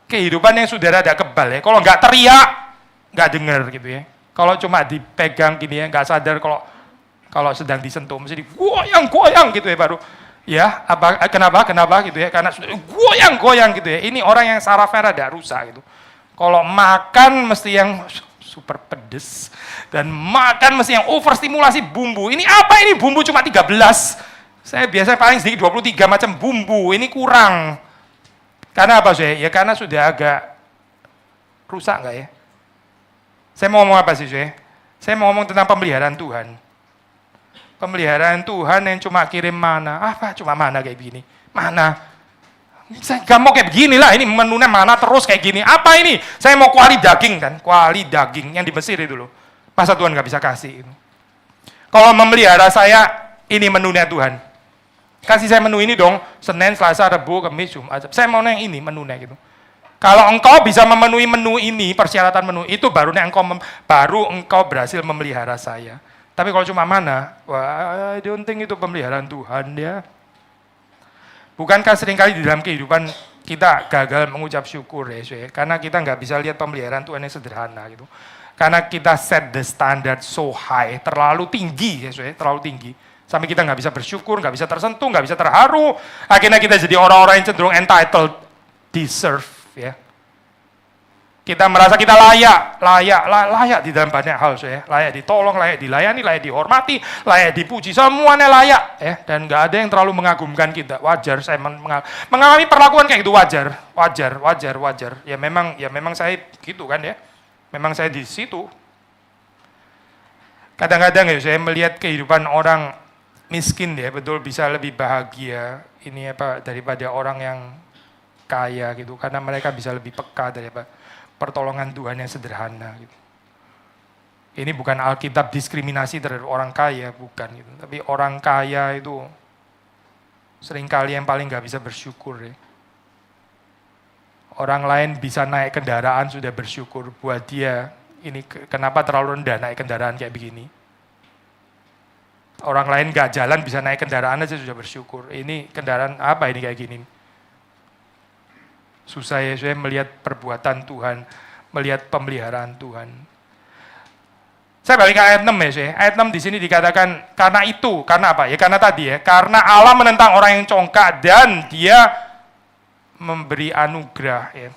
Kehidupan yang saudara ada kebal ya. Kalau nggak teriak, nggak dengar gitu ya. Kalau cuma dipegang gini ya, nggak sadar kalau sedang disentuh, mesti goyang gitu ya baru. Ya, kenapa gitu ya? Karena sudah goyang gitu ya. Ini orang yang sarafnya rada rusak gitu. Kalau makan mesti yang super pedes dan makan mesti yang overstimulasi bumbu. Ini apa ini bumbu cuma 13. Saya biasanya paling sedikit 23 macam bumbu. Ini kurang. Karena apa saya? Ya karena sudah agak rusak enggak ya? Saya mau ngomong apa sih saya? Saya mau ngomong tentang pemeliharaan Tuhan. Pemeliharaan Tuhan yang cuma kirim mana. Apa cuma mana kayak gini? Mana? Saya gak mau kayak begini lah, ini menunya mana terus kayak gini. Apa ini? Saya mau kuali daging kan, kuali daging yang di Mesir itu loh. Masa Tuhan gak bisa kasih itu? Kalau memelihara saya, ini menunya Tuhan. Kasih saya menu ini dong, Senin, Selasa, Rabu, Kamis, Jumat. Saya mau yang ini menunya gitu. Kalau engkau bisa memenuhi menu ini, persyaratan menu itu baru engkau berhasil memelihara saya. Tapi kalau cuma mana, wah, I don't think itu pemeliharaan Tuhan ya. Bukankah seringkali di dalam kehidupan kita gagal mengucap syukur ya, karena kita nggak bisa lihat pemeliharaan Tuhan yang sederhana gitu. Karena kita set the standard so high, terlalu tinggi ya, terlalu tinggi. Sampai kita nggak bisa bersyukur, nggak bisa tersentuh, nggak bisa terharu. Akhirnya kita jadi orang-orang yang cenderung entitled, deserve ya. Kita merasa kita layak di dalam banyak hal, ya. Layak ditolong, layak dilayani, layak dihormati, layak dipuji, semuanya layak, ya. Dan nggak ada yang terlalu mengagumkan kita. Wajar saya mengalami perlakuan kayak gitu, wajar. Ya memang saya gitu kan ya. Memang saya di situ. Kadang-kadang ya saya melihat kehidupan orang miskin ya, betul bisa lebih bahagia ini apa daripada orang yang kaya gitu, karena mereka bisa lebih peka daripada pertolongan Tuhan yang sederhana gitu. Ini bukan Alkitab diskriminasi terhadap orang kaya, bukan gitu. Tapi orang kaya itu seringkali yang paling nggak bisa bersyukur ya. Orang lain bisa naik kendaraan sudah bersyukur, buat dia ini kenapa terlalu rendah naik kendaraan kayak begini. Orang lain nggak jalan bisa naik kendaraan aja sudah bersyukur. Ini kendaraan apa ini kayak gini? Susah ya, saya melihat perbuatan Tuhan, melihat pemeliharaan Tuhan. Saya balik ke ayat 6 ya, saya. Ayat 6 di sini dikatakan karena apa? Ya karena tadi ya, karena Allah menentang orang yang congkak dan dia memberi anugerah ya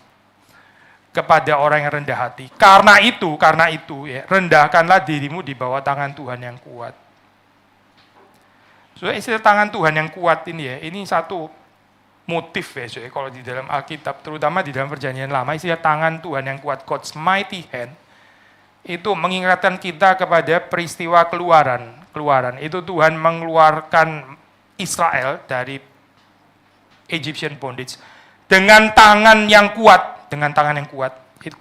kepada orang yang rendah hati. Karena itu ya, rendahkanlah dirimu di bawah tangan Tuhan yang kuat. So, istilah tangan Tuhan yang kuat ini ya, ini satu motif ya, so, kalau di dalam Alkitab, terutama di dalam Perjanjian Lama, istilah tangan Tuhan yang kuat, God's mighty hand, itu mengingatkan kita kepada peristiwa keluaran. Itu Tuhan mengeluarkan Israel dari Egyptian bondage dengan tangan yang kuat,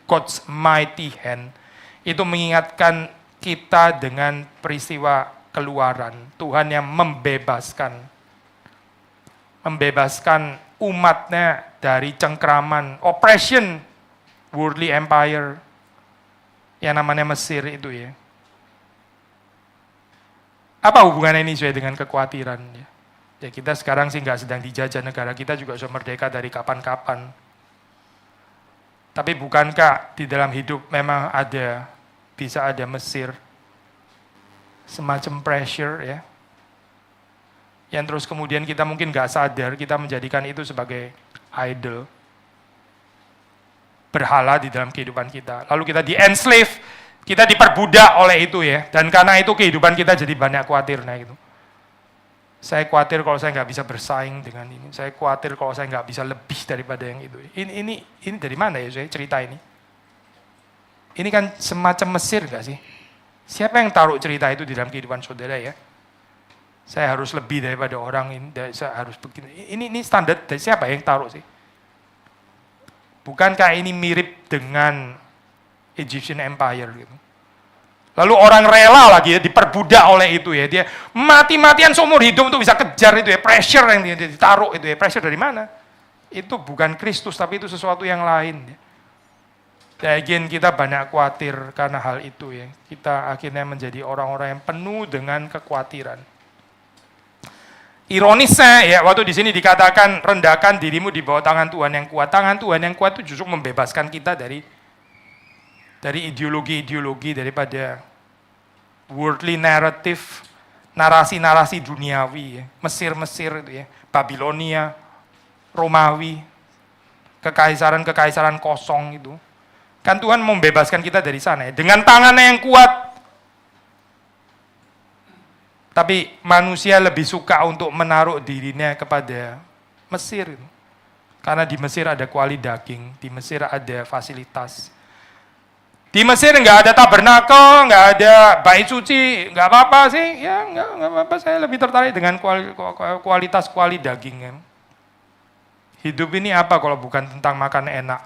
God's mighty hand. Itu mengingatkan kita dengan peristiwa keluaran, Tuhan yang membebaskan umatnya dari cengkraman, oppression, worldly empire, yang namanya Mesir itu ya. Apa hubungannya ini sesuai dengan kekhawatiran? Ya kita sekarang sih nggak sedang dijajah, negara kita juga sudah merdeka dari kapan-kapan. Tapi bukankah di dalam hidup memang bisa ada Mesir, semacam pressure ya, yang terus kemudian kita mungkin nggak sadar, kita menjadikan itu sebagai idol, berhala di dalam kehidupan kita. Lalu kita di-enslave, kita diperbudak oleh itu ya, dan karena itu kehidupan kita jadi banyak khawatirnya gitu. Saya khawatir kalau saya nggak bisa bersaing dengan ini, saya khawatir kalau saya nggak bisa lebih daripada yang itu. Ini dari mana ya saya cerita ini? Ini kan semacam Mesir nggak sih? Siapa yang taruh cerita itu di dalam kehidupan saudara ya? Saya harus lebih daripada orang ini, saya harus begini. Ini standar dari siapa yang taruh sih? Bukankah ini mirip dengan Egyptian Empire gitu? Lalu orang rela lagi ya, diperbudak oleh itu ya, dia mati-matian seumur hidup untuk bisa kejar itu ya, pressure yang dia ditaruh itu ya, pressure dari mana? Itu bukan Kristus, tapi itu sesuatu yang lain ya. Dan kita banyak khawatir karena hal itu ya. Kita akhirnya menjadi orang-orang yang penuh dengan kekhawatiran. Ironisnya ya, waktu di sini dikatakan rendahkan dirimu di bawah tangan Tuhan yang kuat. Tangan Tuhan yang kuat itu justru membebaskan kita dari ideologi-ideologi, daripada worldly narrative, narasi-narasi duniawi ya. Mesir itu ya, Babilonia, Romawi, kekaisaran-kekaisaran kosong itu. Kan Tuhan membebaskan kita dari sana ya, dengan tangannya yang kuat. Tapi manusia lebih suka untuk menaruh dirinya kepada Mesir. Karena di Mesir ada kuali daging, di Mesir ada fasilitas. Di Mesir nggak ada tabernakel, nggak ada bait suci, nggak apa-apa sih. Ya nggak apa-apa, saya lebih tertarik dengan kualitas kuali daging. Ya. Hidup ini apa kalau bukan tentang makan enak?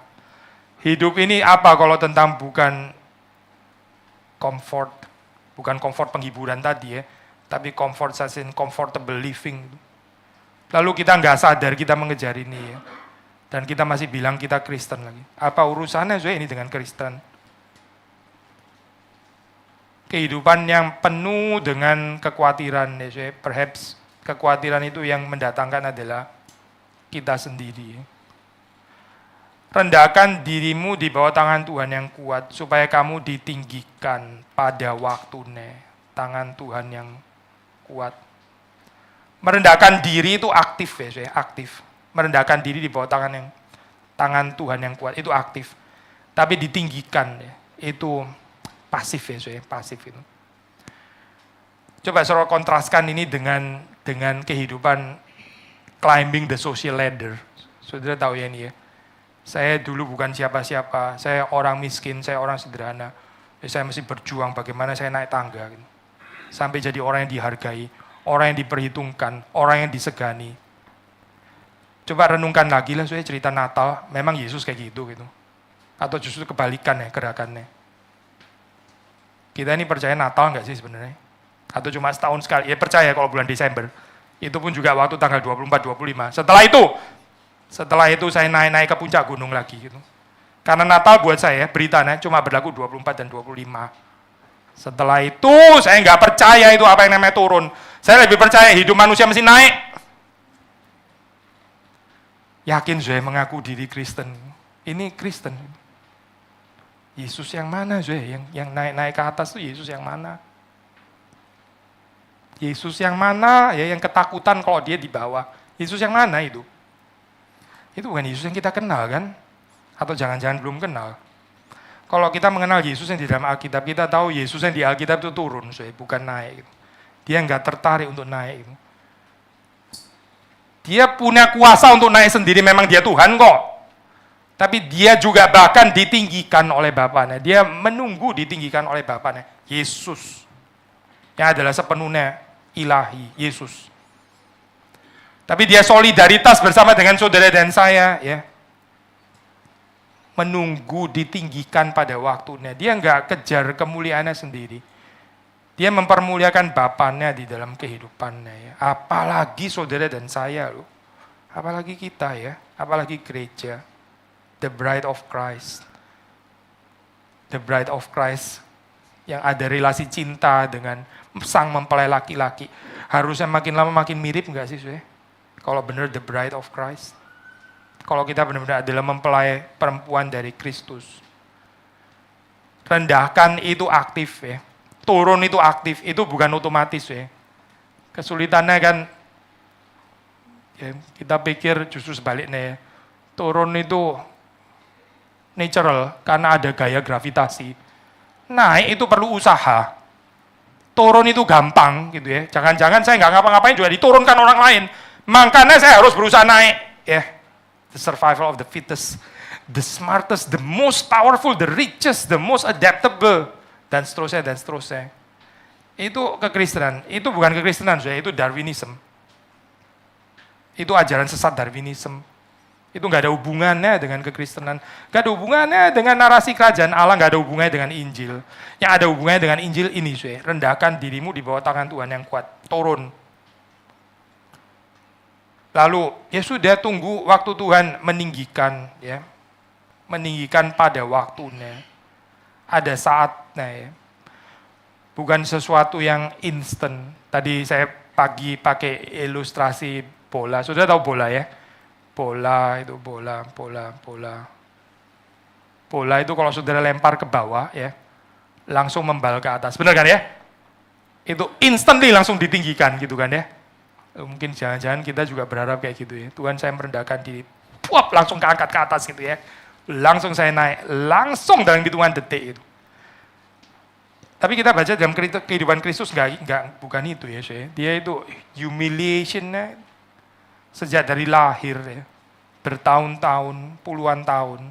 Hidup ini apa kalau tentang bukan comfort penghiburan tadi ya, tapi comfortable living. Lalu kita nggak sadar kita mengejar ini ya. Dan kita masih bilang kita Kristen lagi. Apa urusannya ini dengan Kristen? Kehidupan yang penuh dengan kekhawatiran. Perhaps kekhawatiran itu yang mendatangkan adalah kita sendiri. Rendahkan dirimu di bawah tangan Tuhan yang kuat, supaya kamu ditinggikan pada waktunya. Tangan Tuhan yang kuat. Merendahkan diri itu aktif aktif. Merendahkan diri di bawah tangan Tuhan yang kuat itu aktif. Tapi ditinggikan itu pasif pasif itu. Coba saya kontraskan ini dengan kehidupan climbing the social ladder. Saudara tahu ya ini ya. Saya dulu bukan siapa-siapa, saya orang miskin, saya orang sederhana. Saya mesti berjuang bagaimana saya naik tangga gitu. Sampai jadi orang yang dihargai, orang yang diperhitungkan, orang yang disegani. Coba renungkan lagi lah saya cerita Natal, memang Yesus kayak gitu. Atau justru kebalikan ya gerakannya. Kita ini percaya Natal enggak sih sebenarnya? Atau cuma setahun sekali? Ya percaya kalau bulan Desember. Itu pun juga waktu tanggal 24-25. Setelah itu saya naik ke puncak gunung lagi gitu. Karena Natal buat saya beritanya cuma berlaku 24 dan 25. Setelah itu saya nggak percaya itu apa yang namanya turun. Saya lebih percaya hidup manusia mesti naik. Yakin saya mengaku diri Kristen. Ini Kristen. Yesus yang mana Zoe? Yang naik ke atas itu Yesus yang mana? Yesus yang mana? Ya yang ketakutan kalau dia di bawah. Yesus yang mana itu? Itu bukan Yesus yang kita kenal kan? Atau jangan-jangan belum kenal? Kalau kita mengenal Yesus yang di dalam Alkitab, kita tahu Yesus yang di Alkitab itu turun, Zoe, bukan naik. Dia nggak tertarik untuk naik. Dia punya kuasa untuk naik sendiri, memang dia Tuhan kok. Tapi dia juga bahkan ditinggikan oleh Bapaknya. Dia menunggu ditinggikan oleh Bapaknya. Yesus. Yang adalah sepenuhnya ilahi, Yesus. Tapi dia solidaritas bersama dengan saudara dan saya. Ya. Menunggu ditinggikan pada waktunya. Dia nggak kejar kemuliaannya sendiri. Dia mempermuliakan Bapaknya di dalam kehidupannya. Ya. Apalagi saudara dan saya loh. Apalagi kita ya. Apalagi gereja. The bride of Christ. The bride of Christ. Yang ada relasi cinta dengan sang mempelai laki-laki. Harusnya makin lama makin mirip nggak sih? Kalau benar the bride of Christ. Kalau kita benar-benar adalah mempelai perempuan dari Kristus. Rendahkan itu aktif ya. Turun itu aktif, itu bukan otomatis ya. Kesulitannya kan, ya, kita pikir justru sebaliknya ya. Turun itu natural, karena ada gaya gravitasi. Naik itu perlu usaha. Turun itu gampang gitu ya. Jangan-jangan saya nggak ngapa-ngapain juga diturunkan orang lain. Makanya saya harus berusaha naik. Ya, the survival of the fittest. The smartest, the most powerful, the richest, the most adaptable. Dan seterusnya, dan seterusnya. Itu kekristenan. Itu bukan kekristenan, itu Darwinism. Itu ajaran sesat Darwinism. Itu nggak ada hubungannya dengan kekristenan. Nggak ada hubungannya dengan narasi kerajaan Allah, nggak ada hubungannya dengan Injil. Yang ada hubungannya dengan Injil ini, rendahkan dirimu di bawah tangan Tuhan yang kuat. Turun. Lalu, ya sudah tunggu waktu Tuhan meninggikan, ya. Meninggikan pada waktunya. Ada saatnya ya. Bukan sesuatu yang instan. Tadi saya pagi pakai ilustrasi bola. Sudah tahu bola ya? Bola itu bola. Bola itu kalau saudara lempar ke bawah ya, langsung membal ke atas. Benar kan ya? Itu instantly langsung ditinggikan gitu kan ya. Mungkin jangan-jangan kita juga berharap kayak gitu ya. Tuhan saya merendahkan diri. Puap, langsung keangkat ke atas gitu ya. Langsung saya naik, langsung dalam hitungan detik itu. Tapi kita baca dalam kehidupan Kristus bukan itu ya, dia itu humiliation-nya sejak dari lahir ya, bertahun-tahun, puluhan tahun.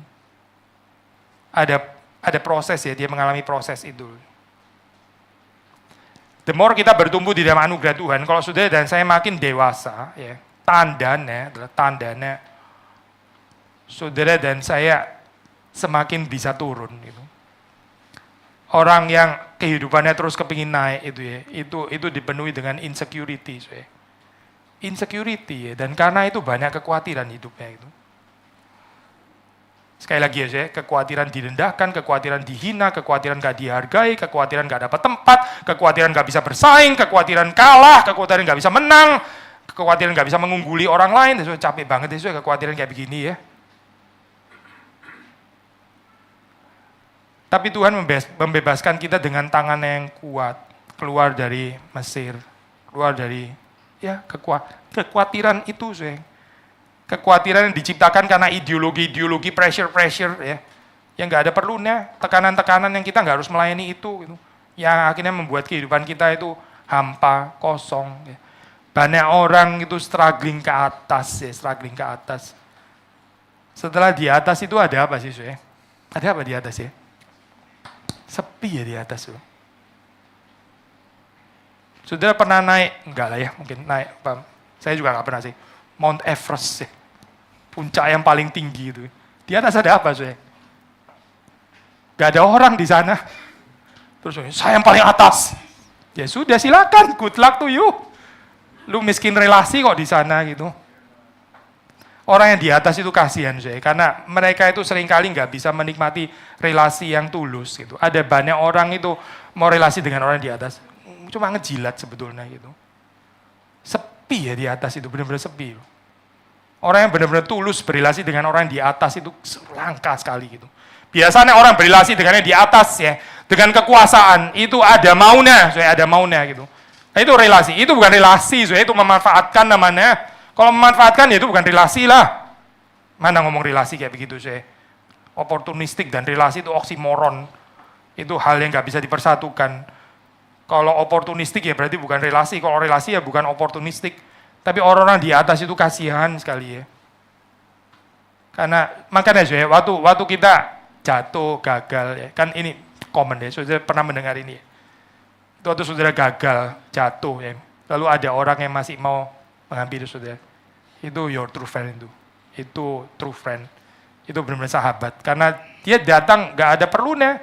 Ada proses ya, dia mengalami proses itu. The more kita bertumbuh di dalam anugerah Tuhan, kalau saudara dan saya makin dewasa, ya, tandanya saudara dan saya semakin bisa turun gitu. Orang yang kehidupannya terus kepingin naik itu ya, itu dipenuhi dengan insecurity, insecurity ya, dan karena itu banyak kekhawatiran hidupnya itu. Sekali lagi ya, saya, kekhawatiran direndahkan, kekhawatiran dihina, kekhawatiran gak dihargai, kekhawatiran gak dapat tempat, kekhawatiran gak bisa bersaing, kekhawatiran kalah, kekhawatiran gak bisa menang, kekhawatiran gak bisa mengungguli orang lain. Saya capek banget ya, kekhawatiran kayak begini ya. Tapi Tuhan membebaskan kita dengan tangan yang kuat, keluar dari Mesir, keluar dari ya kekhawatiran itu, saya. Kekhawatiran yang diciptakan karena ideologi, pressure ya, yang nggak ada perlunya, tekanan-tekanan yang kita nggak harus melayani itu, gitu. Yang akhirnya membuat kehidupan kita itu hampa, kosong. Ya. Banyak orang itu struggling ke atas, ya, struggling ke atas. Setelah di atas itu ada apa sih, ya? Ada apa di atas ya? Sepi ya di atas tuh. Sudah pernah naik? Enggak lah ya, mungkin naik. Saya juga nggak pernah sih. Mount Everest ya. Puncak yang paling tinggi itu. Di atas ada apa, saya? Gak ada orang di sana. Terus saya yang paling atas. Ya sudah, silakan, good luck to you. Lu miskin relasi kok di sana gitu. Orang yang di atas itu kasihan, saya, karena mereka itu seringkali nggak bisa menikmati relasi yang tulus gitu. Ada banyak orang itu mau relasi dengan orang di atas, cuma ngejilat sebetulnya gitu. Sepi ya di atas itu, benar-benar sepi. Orang yang benar-benar tulus berrelasi dengan orang yang di atas itu langka sekali gitu. Biasanya orang berrelasi dengan yang di atas ya, dengan kekuasaan itu ada maunya, ada maunya gitu. Nah, itu relasi, itu bukan relasi, itu memanfaatkan namanya. Kalau memanfaatkan ya itu bukan relasi lah. Mana ngomong relasi kayak begitu, saya. Oportunistik dan relasi itu oksimoron. Itu hal yang nggak bisa dipersatukan. Kalau oportunistik ya berarti bukan relasi, kalau relasi ya bukan oportunistik. Tapi orang-orang di atas itu kasihan sekali ya. Karena makanya saya waktu kita jatuh, gagal ya. Kan ini common ya, saudara pernah mendengar ini ya. Itu waktu saudara gagal, jatuh ya. Lalu ada orang yang masih mau menghampiri saudara. Itu your true friend itu. Itu true friend. Itu benar-benar sahabat. Karena dia datang gak ada perlunya.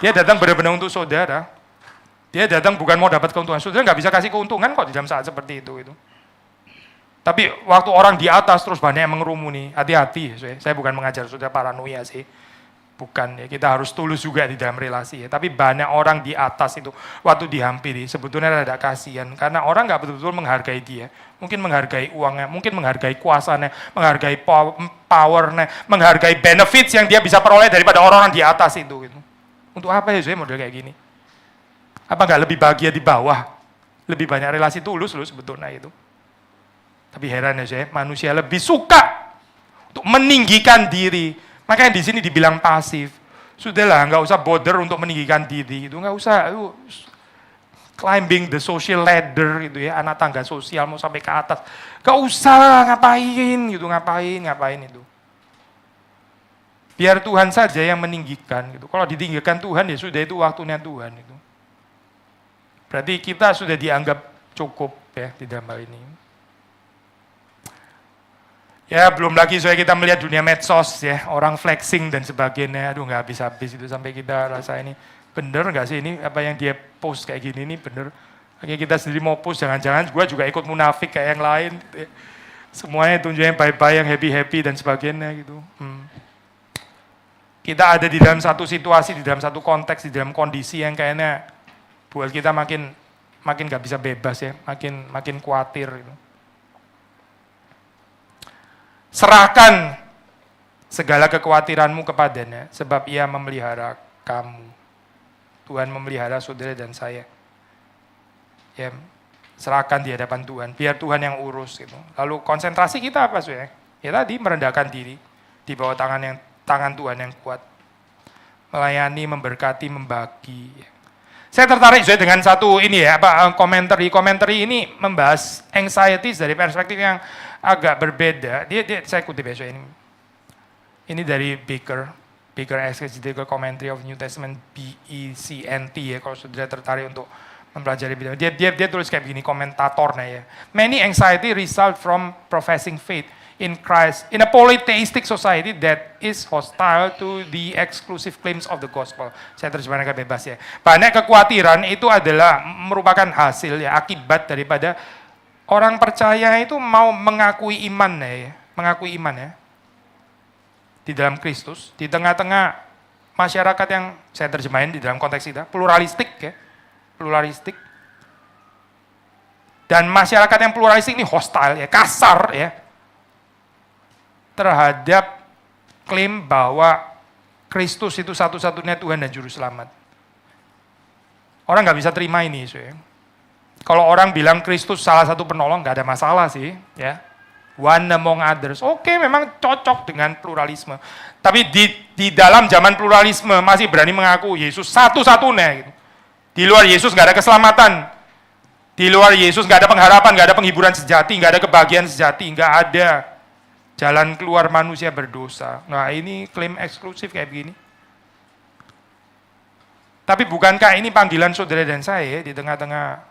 Dia datang benar-benar untuk saudara. Dia datang bukan mau dapat keuntungan. Saudara gak bisa kasih keuntungan kok di dalam saat seperti itu. Tapi waktu orang di atas terus banyak yang mengerumuni, hati-hati. Saya bukan mengajar saudara paranoia sih. Bukan ya, kita harus tulus juga di dalam relasi ya. Tapi banyak orang di atas itu, waktu dihampiri, sebetulnya ada kasihan. Karena orang gak betul-betul menghargai dia. Mungkin menghargai uangnya, mungkin menghargai kuasanya, menghargai powernya, menghargai benefits yang dia bisa peroleh daripada orang-orang di atas itu. Gitu. Untuk apa ya model kayak gini? Apa gak lebih bahagia di bawah? Lebih banyak relasi tulus loh sebetulnya itu. Tapi heran ya saya, manusia lebih suka untuk meninggikan diri. Makanya di sini dibilang pasif. Sudahlah, nggak usah bother untuk meninggikan diri. Itu nggak usah climbing the social ladder gitu ya, anak tangga sosial mau sampai ke atas. Nggak usah ngapain gitu, ngapain itu. Biar Tuhan saja yang meninggikan gitu. Kalau ditinggikan Tuhan ya sudah, itu waktunya Tuhan itu. Berarti kita sudah dianggap cukup ya di dalam hal ini. Ya belum lagi soalnya kita melihat dunia medsos ya, orang flexing dan sebagainya, aduh nggak habis-habis itu sampai kita rasa ini bener nggak sih ini apa yang dia post kayak gini ini bener. Akhirnya kita sendiri mau post, jangan-jangan gue juga ikut munafik kayak yang lain. Gitu ya. Semuanya tunjuknya bye-bye yang happy-happy dan sebagainya gitu. Kita ada di dalam satu situasi, di dalam satu konteks, di dalam kondisi yang kayaknya buat kita makin nggak bisa bebas ya, makin khawatir gitu. Serahkan segala kekhawatiranmu kepadanya, sebab ia memelihara kamu. Tuhan memelihara saudara dan saya. Ya, serahkan di hadapan Tuhan, biar Tuhan yang urus gitu. Lalu konsentrasi kita apa sih? Ya tadi merendahkan diri di bawah tangan Tuhan yang kuat. Melayani, memberkati, membagi. Saya tertarik dengan satu ini ya, komentari ini membahas anxiety dari perspektif yang agak berbeda. Saya kutip ya ini. Ini dari Baker Exegetical Commentary of New Testament, BECNT ya, kalau sudah tertarik untuk mempelajari bidang. Dia tulis kayak begini komentatornya ya. Many anxiety result from professing faith in Christ in a polytheistic society that is hostile to the exclusive claims of the gospel. Saya terjemahkan bebas ya. Banyak kekhawatiran itu adalah merupakan hasil ya, akibat daripada orang percaya itu mau mengakui iman ya. di dalam Kristus, di tengah-tengah masyarakat yang saya terjemahin di dalam konteks kita, pluralistik ya, pluralistik. Dan masyarakat yang pluralistik ini hostile ya, kasar ya, terhadap klaim bahwa Kristus itu satu-satunya Tuhan dan Juru Selamat. Orang nggak bisa terima ini, so, ya. Kalau orang bilang Kristus salah satu penolong, nggak ada masalah sih, ya. One among others, oke, memang cocok dengan pluralisme. Tapi di dalam zaman pluralisme masih berani mengaku Yesus satu-satunya. Gitu. Di luar Yesus nggak ada keselamatan. Di luar Yesus nggak ada pengharapan, nggak ada penghiburan sejati, nggak ada kebahagiaan sejati, nggak ada jalan keluar manusia berdosa. Nah ini klaim eksklusif kayak begini. Tapi bukankah ini panggilan saudara dan saya di tengah-tengah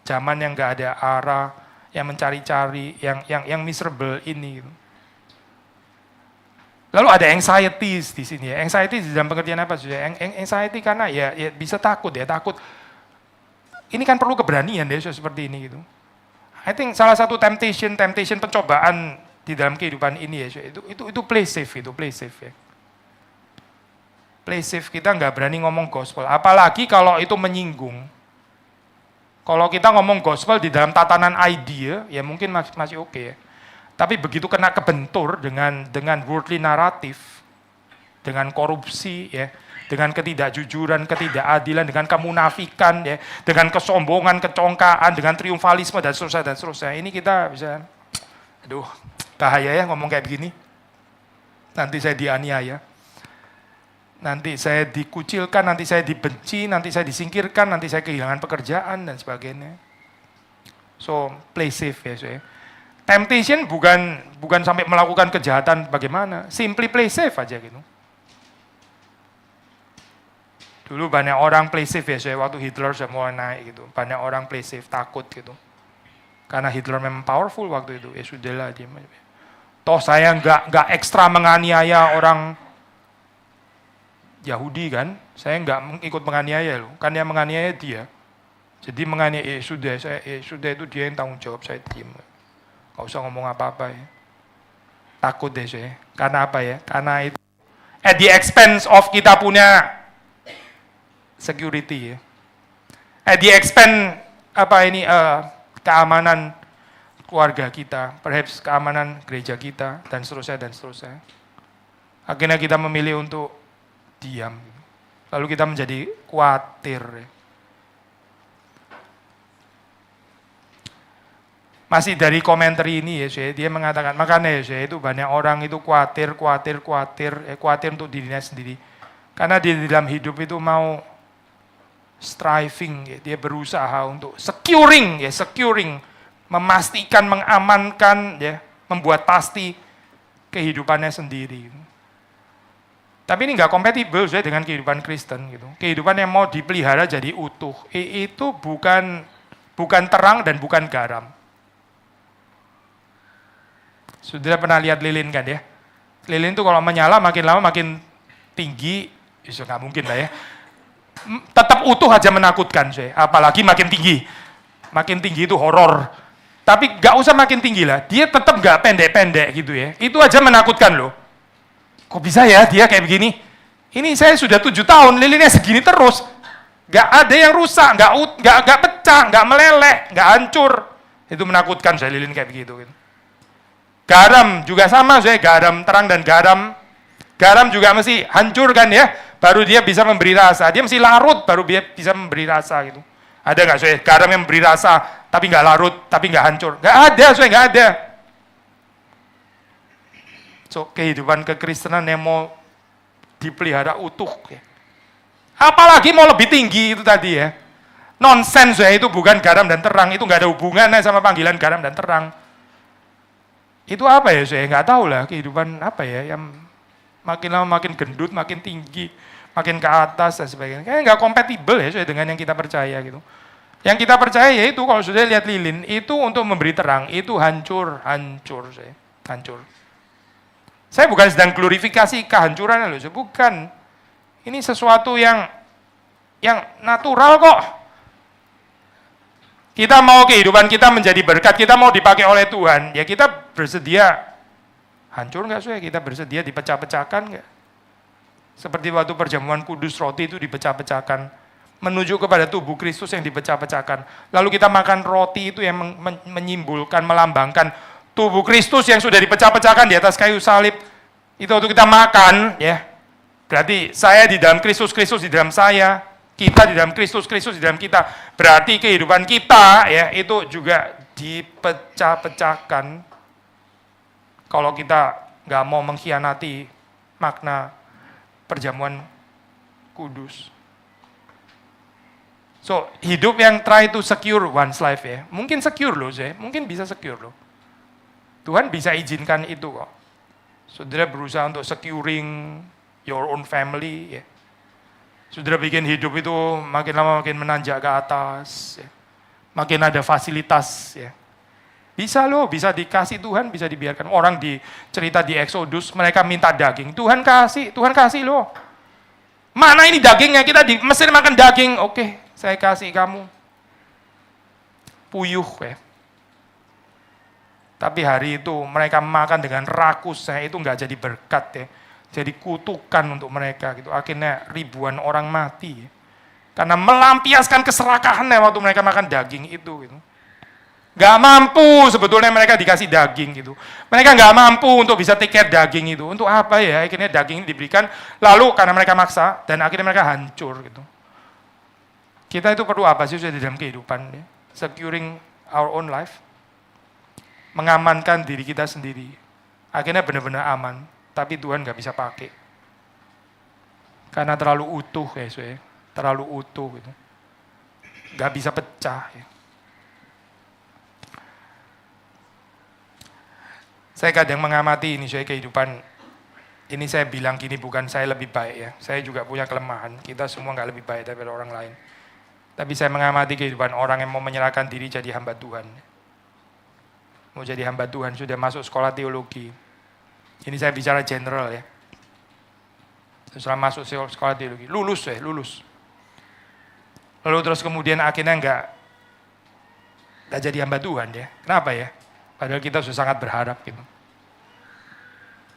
zaman yang nggak ada arah, yang mencari-cari, yang miserable ini. Lalu ada anxieties di sini ya. Anxiety di dalam pengertian apa sih? Anxiety karena ya bisa takut ya, takut. Ini kan perlu keberanian ya seperti ini gitu. I think salah satu temptation pencobaan di dalam kehidupan ini ya, itu play safe ya. Play safe, kita nggak berani ngomong gospel, apalagi kalau itu menyinggung. Kalau kita ngomong gospel di dalam tatanan idea, ya mungkin masih oke ya. Tapi begitu kena kebentur dengan worldly naratif, dengan korupsi ya, dengan ketidakjujuran, ketidakadilan, dengan kemunafikan ya, dengan kesombongan, kecongkaan, dengan triumfalisme dan seterusnya. Ini kita bisa, aduh, bahaya ya ngomong kayak begini. Nanti saya dianiaya. Nanti saya dikucilkan, nanti saya dibenci, nanti saya disingkirkan, nanti saya kehilangan pekerjaan dan sebagainya. So, play safe ya. So, ya. Temptation bukan sampai melakukan kejahatan bagaimana, simply play safe aja gitu. Dulu banyak orang play safe ya, so, waktu Hitler sudah mulai naik gitu. Banyak orang play safe, takut gitu. Karena Hitler memang powerful waktu itu, ya sudahlah dia. Toh saya nggak ekstra menganiaya orang Yahudi kan, saya nggak ikut menganiaya loh, kan yang menganiaya dia. Jadi menganiaya, sudah itu dia yang tanggung jawab, saya diam. Nggak usah ngomong apa-apa ya. Takut deh saya, karena apa ya? Karena itu at the expense of kita punya security ya. At the expense keamanan keluarga kita, perhaps keamanan gereja kita, dan seterusnya. Akhirnya kita memilih untuk diam. Lalu kita menjadi khawatir. Masih dari komentar ini ya, dia mengatakan, makanya ya, itu banyak orang itu khawatir untuk dirinya sendiri. Karena di dalam hidup itu mau striving, ya, dia berusaha untuk securing, memastikan, mengamankan, ya, membuat pasti kehidupannya sendiri. Tapi ini nggak kompatibel dengan kehidupan Kristen gitu. Kehidupan yang mau dipelihara jadi utuh, itu bukan terang dan bukan garam. Sudah pernah lihat lilin kan ya? Lilin itu kalau menyala makin lama makin tinggi, itu nggak mungkin lah ya. Tetap utuh aja menakutkan, apalagi makin tinggi. Makin tinggi itu horor. Tapi nggak usah makin tinggi lah, dia tetap nggak pendek-pendek gitu ya. Itu aja menakutkan loh. Kok bisa ya dia kayak begini? Ini saya sudah 7 tahun, lilinnya segini terus. Gak ada yang rusak, gak pecah, gak meleleh, gak hancur. Itu menakutkan saya lilin kayak begitu. Garam juga sama, saya garam terang dan garam juga mesti hancur kan ya, baru dia bisa memberi rasa. Dia mesti larut baru dia bisa memberi rasa gitu. Ada nggak saya garam yang memberi rasa tapi nggak larut, tapi nggak hancur? Nggak ada, saya nggak ada. So, kehidupan kekristenan yang mau dipelihara utuh. Ya. Apalagi mau lebih tinggi itu tadi ya. Nonsense ya, itu bukan garam dan terang, itu nggak ada hubungannya sama panggilan garam dan terang. Itu apa ya, saya nggak tahu lah kehidupan apa ya, yang makin lama makin gendut, makin tinggi, makin ke atas dan sebagainya. Kayaknya nggak kompatibel ya dengan yang kita percaya gitu. Yang kita percaya ya itu kalau sudah lihat lilin, itu untuk memberi terang, itu hancur, saya, hancur. Saya bukan sedang glorifikasi kehancuran loh, bukan. Ini sesuatu yang natural kok. Kita mau kehidupan kita menjadi berkat, kita mau dipakai oleh Tuhan, ya kita bersedia Hancur nggak Saudara? Kita bersedia dipecah-pecahkan nggak? Seperti waktu perjamuan kudus, roti itu dipecah-pecahkan. Menuju kepada tubuh Kristus yang dipecah-pecahkan. Lalu kita makan roti itu yang menyimbolkan, melambangkan tubuh Kristus yang sudah dipecah-pecahkan di atas kayu salib. Itu waktu kita makan, ya. Berarti saya di dalam Kristus, Kristus di dalam saya. Kita di dalam Kristus, Kristus di dalam kita. Berarti kehidupan kita, ya, itu juga dipecah-pecahkan. Kalau kita nggak mau mengkhianati makna perjamuan kudus. So, hidup yang try to secure one's life ya. Mungkin secure loh, mungkin bisa secure loh. Tuhan bisa izinkan itu kok. Saudara berusaha untuk securing your own family ya. Saudara bikin hidup itu makin lama makin menanjak ke atas ya. Makin ada fasilitas ya. Bisa loh, bisa dikasih Tuhan, bisa dibiarkan. Orang di cerita di Exodus, mereka minta daging. Tuhan kasih loh. Mana ini dagingnya? Kita di Mesir makan daging. Oke, saya kasih kamu. Puyuh ya. Tapi hari itu mereka makan dengan rakus, itu nggak jadi berkat ya. Jadi kutukan untuk mereka gitu. Akhirnya ribuan orang mati. Ya. Karena melampiaskan keserakahannya waktu mereka makan daging itu gitu. Gak mampu sebetulnya mereka dikasih daging gitu. Mereka gak mampu untuk bisa take care daging itu. Untuk apa ya? Akhirnya daging ini diberikan. Lalu karena mereka maksa dan akhirnya mereka hancur gitu. Kita itu perlu apa sih di dalam kehidupan? Ya? Securing our own life. Mengamankan diri kita sendiri. Akhirnya benar-benar aman. Tapi Tuhan gak bisa pakai. Karena terlalu utuh ya. Terlalu utuh gitu. Gak bisa pecah ya. Saya kadang mengamati ini saya kehidupan, ini saya bilang gini bukan saya lebih baik ya, saya juga punya kelemahan, kita semua nggak lebih baik daripada orang lain. Tapi saya mengamati kehidupan orang yang mau menyerahkan diri jadi hamba Tuhan. Mau jadi hamba Tuhan, sudah masuk sekolah teologi. Ini saya bicara general ya. Setelah masuk sekolah teologi, lulus. Lalu terus kemudian akhirnya nggak jadi hamba Tuhan ya. Kenapa ya? Padahal kita sudah sangat berharap gitu.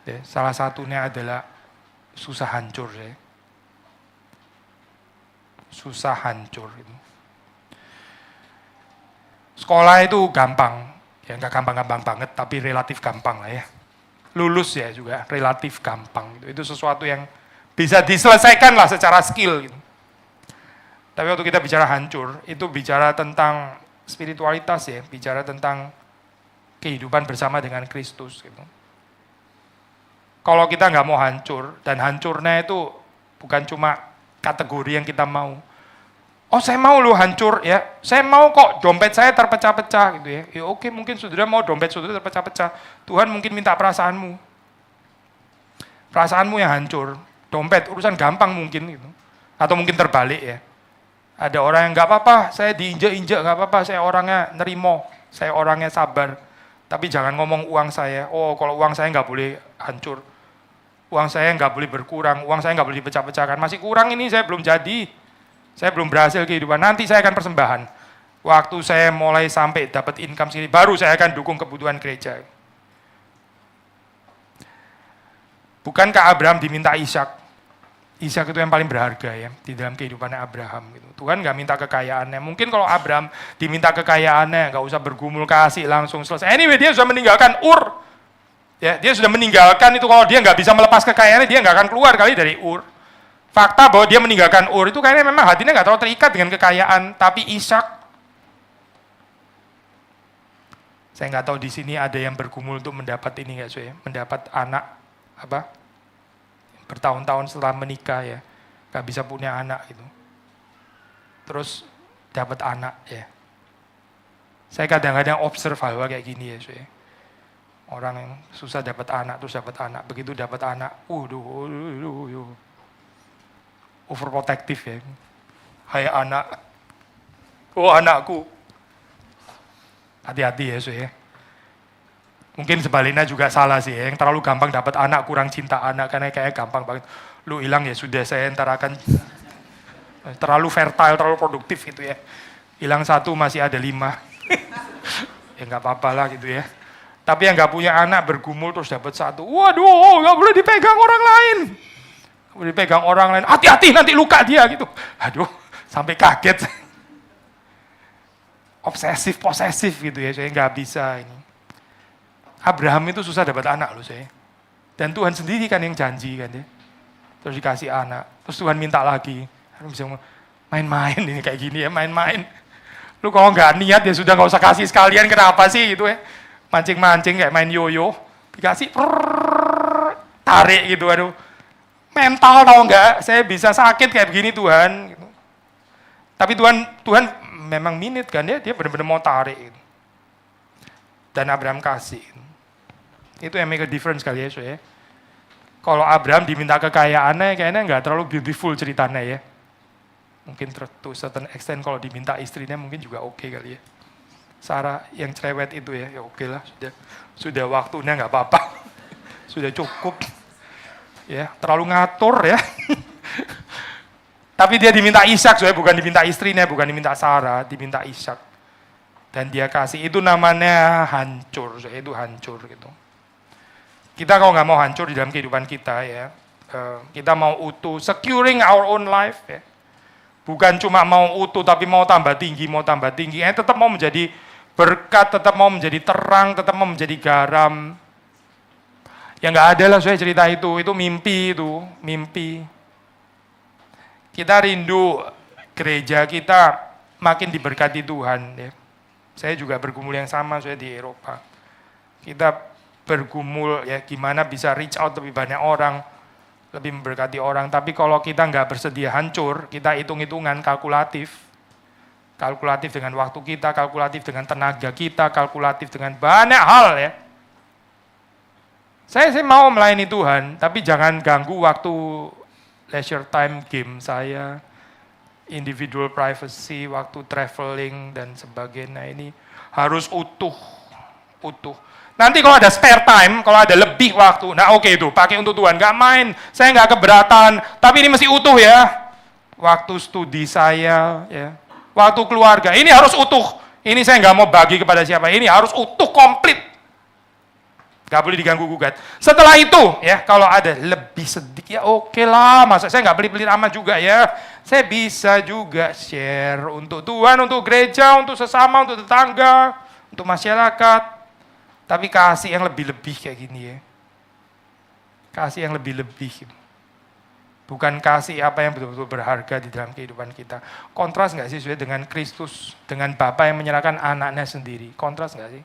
Ya, salah satunya adalah susah hancur ya. Susah hancur gitu. Sekolah itu gampang, ya nggak gampang-gampang banget, tapi relatif gampang lah ya. Lulus ya juga relatif gampang gitu. Itu sesuatu yang bisa diselesaikan lah secara skill gitu. Tapi waktu kita bicara hancur, itu bicara tentang spiritualitas ya, bicara tentang kehidupan bersama dengan Kristus gitu. Kalau kita nggak mau hancur, dan hancurnya itu bukan cuma kategori yang kita mau. Oh saya mau lo hancur ya, saya mau kok dompet saya terpecah-pecah gitu ya. Ya oke, mungkin saudara mau dompet saudara terpecah-pecah. Tuhan mungkin minta perasaanmu. Perasaanmu yang hancur, dompet urusan gampang mungkin gitu. Atau mungkin terbalik ya. Ada orang yang nggak apa-apa, saya diinjak-injak nggak apa-apa, saya orangnya nerimo, saya orangnya sabar. Tapi jangan ngomong uang saya, oh kalau uang saya nggak boleh hancur. Uang saya nggak boleh berkurang, uang saya nggak boleh dipecah-pecahkan. Masih kurang ini, saya belum jadi. Saya belum berhasil kehidupan, nanti saya akan persembahan. Waktu saya mulai sampai dapat income segini, baru saya akan dukung kebutuhan gereja. Bukankah Abraham diminta Ishak? Ishak itu yang paling berharga ya di dalam kehidupannya Abraham. Gitu. Tuhan nggak minta kekayaannya. Mungkin kalau Abraham diminta kekayaannya, nggak usah bergumul kasih langsung selesai. Anyway dia sudah meninggalkan Ur. Ya, dia sudah meninggalkan itu kalau dia nggak bisa melepas kekayaannya dia nggak akan keluar kali dari Ur. Fakta bahwa dia meninggalkan Ur itu kayaknya memang hatinya nggak terlalu terikat dengan kekayaan. Tapi Ishak, saya nggak tahu di sini ada yang bergumul untuk mendapat ini nggak sih? Mendapat anak apa? Bertahun-tahun setelah menikah ya, nggak bisa punya anak gitu. Terus dapat anak ya. Saya kadang-kadang observe hal kayak gini ya, saya. Orang yang susah dapat anak terus dapat anak, begitu dapat anak, overprotective ya. Hai anak, oh anakku, hati-hati ya, saya. Mungkin sebaliknya juga salah sih, yang terlalu gampang dapat anak, kurang cinta anak, karena kayak gampang banget. Lu hilang ya sudah, saya ntar akan terlalu fertile, terlalu produktif gitu ya. Hilang 1 masih ada 5. Ya nggak apa-apa lah gitu ya. Tapi yang nggak punya anak bergumul terus dapat satu. Waduh, nggak boleh dipegang orang lain. Nggak boleh dipegang orang lain. Hati-hati nanti luka dia gitu. Aduh, sampai kaget. Obsesif, posesif gitu ya. Saya nggak bisa ini. Abraham itu susah dapat anak loh saya. Dan Tuhan sendiri kan yang janji kan ya. Terus dikasih anak. Terus Tuhan minta lagi. Harus bisa main-main ini kayak gini ya, main-main. Lu kalau nggak niat ya sudah nggak usah kasih sekalian, kenapa sih gitu ya. Mancing-mancing kayak main yoyo, dikasih tarik gitu, aduh. Mental tau nggak, saya bisa sakit kayak begini Tuhan. Gitu. Tapi Tuhan memang minit kan dia benar-benar mau tarik. Gitu. Dan Abraham kasih. Itu yang make a difference kali ya, so ya. Kalau Abraham diminta kekayaannya, kayaknya nggak terlalu beautiful ceritanya ya. Mungkin to certain extent kalau diminta istrinya mungkin juga oke kali ya. Sarah yang cerewet itu ya oke lah, sudah waktunya nggak apa-apa, sudah cukup, ya terlalu ngatur ya. Tapi dia diminta Ishak, soalnya bukan diminta istrinya, bukan diminta Sarah, diminta Ishak. Dan dia kasih, itu namanya hancur, soalnya itu hancur gitu. Kita kalau nggak mau hancur di dalam kehidupan kita ya, kita mau utuh, securing our own life ya. Bukan cuma mau utuh, tapi mau tambah tinggi, tetap mau menjadi berkat, tetap mau menjadi terang, tetap mau menjadi garam. Ya nggak ada lah saya cerita itu mimpi mimpi. Kita rindu gereja kita makin diberkati Tuhan. Ya. Saya juga bergumul yang sama saya di Eropa. Kita bergumul ya gimana bisa reach out lebih banyak orang, lebih memberkati orang. Tapi kalau kita nggak bersedia hancur, kita hitung-hitungan kalkulatif dengan waktu kita, kalkulatif dengan tenaga kita, kalkulatif dengan banyak hal ya. Saya mau melayani Tuhan, tapi jangan ganggu waktu leisure time game saya, individual privacy, waktu traveling dan sebagainya. Ini harus utuh. Nanti kalau ada spare time, kalau ada lebih waktu, nah oke itu, pakai untuk Tuhan, nggak main, saya nggak keberatan, tapi ini mesti utuh ya. Waktu studi saya, ya. Waktu keluarga, ini harus utuh. Ini saya nggak mau bagi kepada siapa, ini harus utuh, komplit. Nggak boleh diganggu-gugat. Setelah itu, ya kalau ada lebih sedikit, ya oke lah, masa saya nggak pelit-pelit amat juga ya. Saya bisa juga share untuk Tuhan, untuk gereja, untuk sesama, untuk tetangga, untuk masyarakat. Tapi kasih yang lebih-lebih kayak gini ya. Kasih yang lebih-lebih. Bukan kasih apa yang betul-betul berharga di dalam kehidupan kita. Kontras nggak sih dengan Kristus, dengan Bapa yang menyerahkan anaknya sendiri? Kontras nggak sih?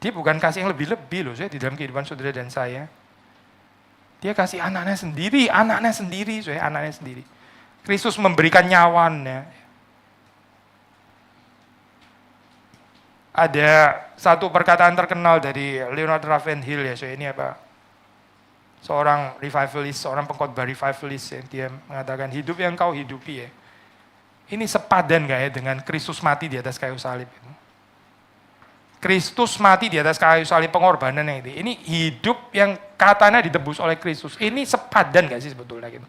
Dia bukan kasih yang lebih-lebih loh di dalam kehidupan saudara dan saya. Dia kasih anaknya sendiri, anaknya sendiri. Kristus memberikan nyawanya. Ada satu perkataan terkenal dari Leonard Ravenhill ya, ini apa? Seorang revivalist, seorang pengkhotbah revivalist ya, dia mengatakan hidup yang kau hidupi ya. Ini sepadan gak ya dengan Kristus mati di atas kayu salib itu? Kristus mati di atas kayu salib pengorbanannya itu. Ini hidup yang katanya ditebus oleh Kristus. Ini sepadan gak sih sebetulnya gitu?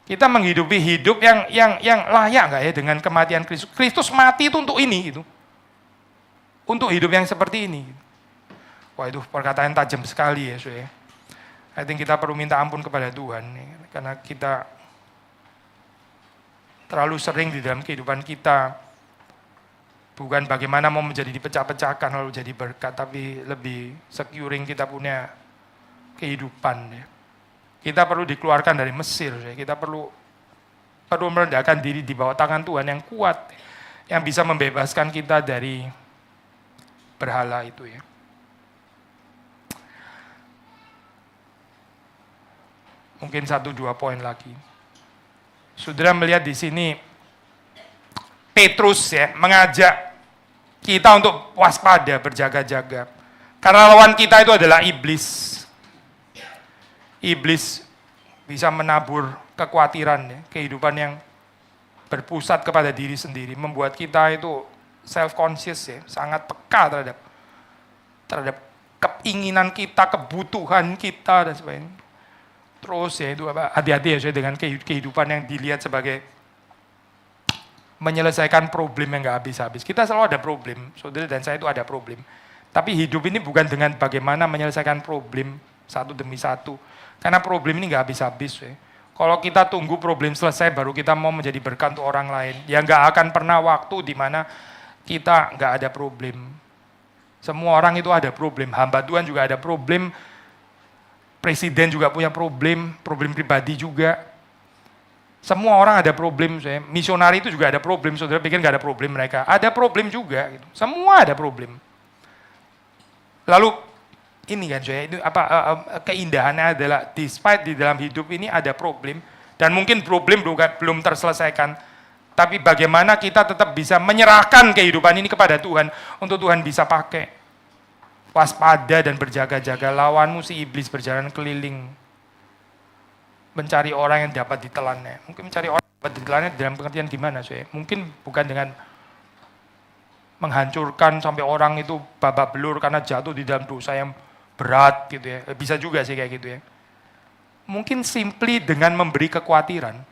Kita menghidupi hidup yang layak gak ya dengan kematian Kristus? Kristus mati itu untuk ini gitu. Untuk hidup yang seperti ini. Wah itu perkataan tajam sekali ya. I think kita perlu minta ampun kepada Tuhan. Karena kita terlalu sering di dalam kehidupan kita. Bukan bagaimana mau menjadi dipecah-pecahkan lalu jadi berkat. Tapi lebih securing kita punya kehidupan. Ya. Kita perlu dikeluarkan dari Mesir. Ya. Kita perlu merendahkan diri di bawah tangan Tuhan yang kuat. Yang bisa membebaskan kita dari berhala itu ya. Mungkin 1-2 poin lagi. Saudara melihat di sini Petrus ya mengajak kita untuk waspada, berjaga-jaga. Karena lawan kita itu adalah iblis. Iblis bisa menabur kekhawatiran ya, kehidupan yang berpusat kepada diri sendiri, membuat kita itu self-conscious ya, sangat peka terhadap keinginan kita, kebutuhan kita dan sebagainya. Terus ya itu apa? Hati-hati ya dengan kehidupan yang dilihat sebagai menyelesaikan problem yang nggak habis-habis. Kita selalu ada problem, saudara dan saya itu ada problem. Tapi hidup ini bukan dengan bagaimana menyelesaikan problem satu demi satu. Karena problem ini nggak habis-habis. Ya. Kalau kita tunggu problem selesai baru kita mau menjadi berkat untuk orang lain. Ya nggak akan pernah waktu di mana kita nggak ada problem. Semua orang itu ada problem. Hamba Tuhan juga ada problem. Presiden juga punya problem pribadi juga. Semua orang ada problem, misionari itu juga ada problem, saudara pikir nggak ada problem mereka, ada problem juga, gitu. Semua ada problem. Lalu ini kan, itu keindahannya adalah despite di dalam hidup ini ada problem dan mungkin problem belum terselesaikan, tapi bagaimana kita tetap bisa menyerahkan kehidupan ini kepada Tuhan untuk Tuhan bisa pakai. Waspada dan berjaga-jaga, lawanmu si iblis berjalan keliling. Mencari orang yang dapat ditelannya. Mungkin mencari orang yang dapat ditelannya dalam pengertian gimana? Mungkin bukan dengan menghancurkan sampai orang itu babak belur karena jatuh di dalam dosa yang berat gitu ya. Bisa juga sih kayak gitu ya. Mungkin simply dengan memberi kekhawatiran.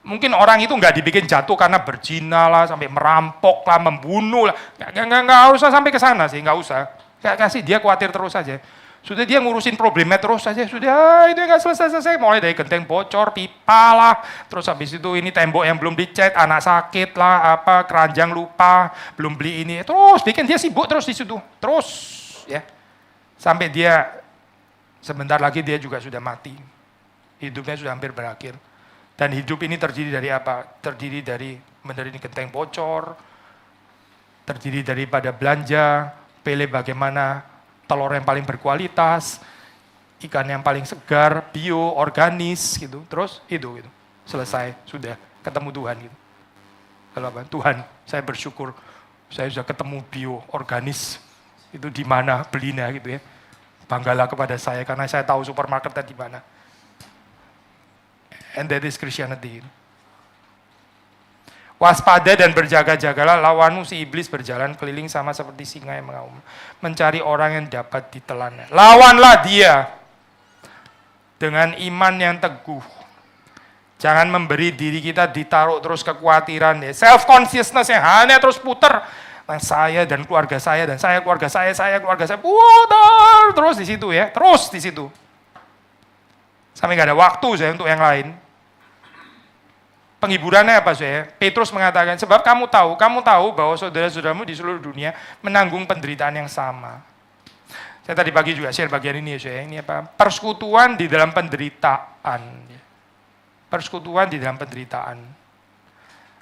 Mungkin orang itu nggak dibikin jatuh karena berzina lah, sampai merampok lah, membunuh lah. Nggak usah sampai ke sana sih, nggak usah. Kasih dia khawatir terus saja. Sudah dia ngurusin problemnya terus saja, sudah itu nggak selesai-selesai. Mulai dari genteng bocor, pipa lah, terus habis itu ini tembok yang belum dicat, anak sakit lah, keranjang lupa, belum beli ini, terus bikin dia sibuk terus di situ, terus ya, sampai dia sebentar lagi dia juga sudah mati, hidupnya sudah hampir berakhir. Dan hidup ini terdiri dari apa? Terdiri dari menderita genteng bocor, terdiri daripada belanja, pilih bagaimana telur yang paling berkualitas, ikan yang paling segar, bio, organis, gitu. Terus itu, gitu. Selesai, sudah ketemu Tuhan. Gitu. Kalau apa? Tuhan, saya bersyukur, saya sudah ketemu bio, organis. Itu di mana belinya, gitu ya. Banggalah kepada saya, karena saya tahu supermarketnya di mana. And that is Christianity. Waspada dan berjaga-jagalah, lawanmu si iblis berjalan keliling sama seperti singa yang mengaum. Mencari orang yang dapat ditelannya. Lawanlah dia dengan iman yang teguh. Jangan memberi diri kita ditaruh terus kekhawatiran. Ya. Self-consciousness yang hanya terus putar. Nah, saya dan keluarga saya, dan saya keluarga saya, putar terus di situ ya. Terus di situ. Sampai gak ada waktu saya untuk yang lain. Penghiburannya apa saya? Petrus mengatakan, sebab kamu tahu bahwa saudara-saudaramu di seluruh dunia menanggung penderitaan yang sama. Saya tadi pagi juga share bagian ini ya saya. Ini apa? Persekutuan di dalam penderitaan. Persekutuan di dalam penderitaan.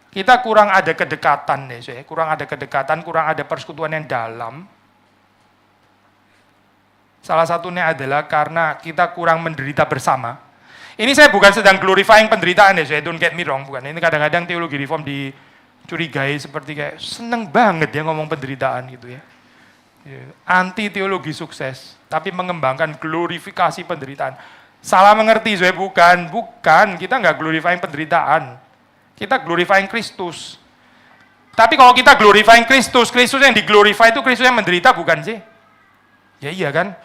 Kita kurang ada kedekatan ya saya. Kurang ada kedekatan, kurang ada persekutuan yang dalam. Salah satunya adalah karena kita kurang menderita bersama. Ini saya bukan sedang glorifying penderitaan ya, saya don't get me wrong, bukan. Ini kadang-kadang teologi reform dicurigai seperti kayak seneng banget dia ngomong penderitaan gitu ya. Anti teologi sukses, tapi mengembangkan glorifikasi penderitaan. Salah mengerti, saya bukan. Kita nggak glorifying penderitaan. Kita glorifying Kristus. Tapi kalau kita glorifying Kristus yang diglorify itu Kristus yang menderita bukan sih? Ya iya kan?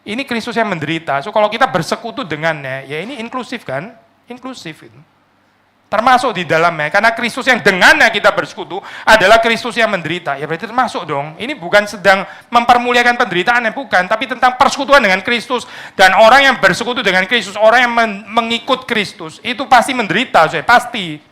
Ini Kristus yang menderita. So kalau kita bersekutu dengannya, ya ini inklusif kan? Inklusif itu. Termasuk di dalamnya. Karena Kristus yang dengannya kita bersekutu adalah Kristus yang menderita. Ya berarti termasuk dong. Ini bukan sedang mempermuliakan penderitaannya, bukan. Tapi tentang persekutuan dengan Kristus. Dan orang yang bersekutu dengan Kristus, orang yang mengikut Kristus, itu pasti menderita. Pasti.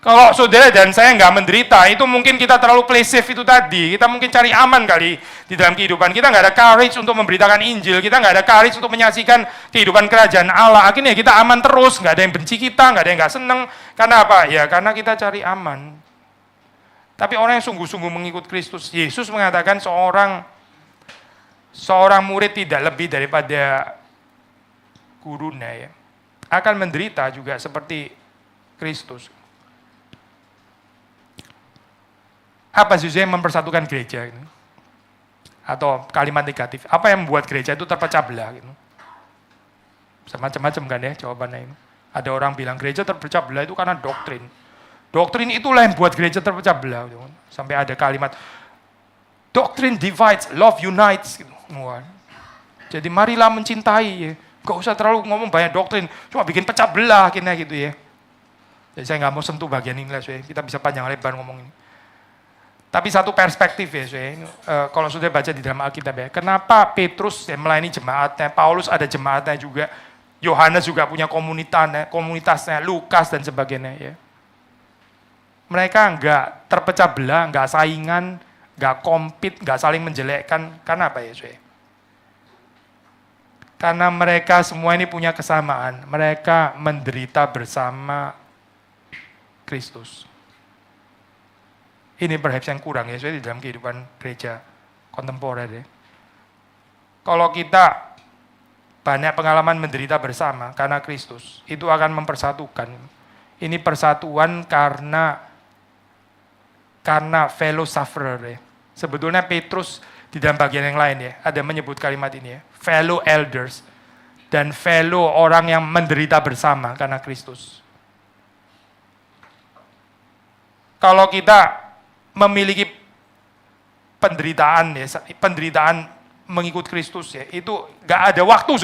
Kalau saudara dan saya nggak menderita, itu mungkin kita terlalu play safe itu tadi. Kita mungkin cari aman kali di dalam kehidupan. Kita nggak ada courage untuk memberitakan Injil. Kita nggak ada courage untuk menyaksikan kehidupan kerajaan Allah. Akhirnya kita aman terus, nggak ada yang benci kita, nggak ada yang nggak seneng. Karena apa? Ya karena kita cari aman. Tapi orang yang sungguh-sungguh mengikut Kristus, Yesus mengatakan seorang murid tidak lebih daripada gurunya ya. Akan menderita juga seperti Kristus. Apa sih yang mempersatukan gereja? Gitu? Atau kalimat negatif, apa yang membuat gereja itu terpecah belah? Gitu? Macam-macam kan ya jawabannya ini. Ada orang bilang gereja terpecah belah itu karena doktrin. Doktrin itulah yang buat gereja terpecah belah. Gitu. Sampai ada kalimat, doctrine divides, love unites. Gitu. Jadi marilah mencintai. Ya. Gak usah terlalu ngomong banyak doktrin, cuma bikin pecah belah akhirnya gitu ya. Saya nggak mau sentuh bagian ini lah, kita bisa panjang lebar ngomong ini. Tapi satu perspektif ya, kalau sudah baca di dalam Alkitab ya, kenapa Petrus melayani jemaatnya, Paulus ada jemaatnya juga, Yohanes juga punya komunitasnya, Lukas dan sebagainya ya. Mereka nggak terpecah belah, nggak saingan, nggak compete, nggak saling menjelekkan. Karena apa ya, Karena mereka semua ini punya kesamaan. Mereka menderita bersama Kristus. Ini perhaps yang kurang ya, di dalam kehidupan gereja kontemporer ya. Kalau kita banyak pengalaman menderita bersama karena Kristus, itu akan mempersatukan. Ini persatuan karena fellow sufferer ya. Sebetulnya Petrus di dalam bagian yang lain ya, ada menyebut kalimat ini ya, fellow elders dan fellow orang yang menderita bersama karena Kristus. Kalau kita memiliki penderitaan ya, penderitaan mengikut Kristus ya, itu nggak ada waktu,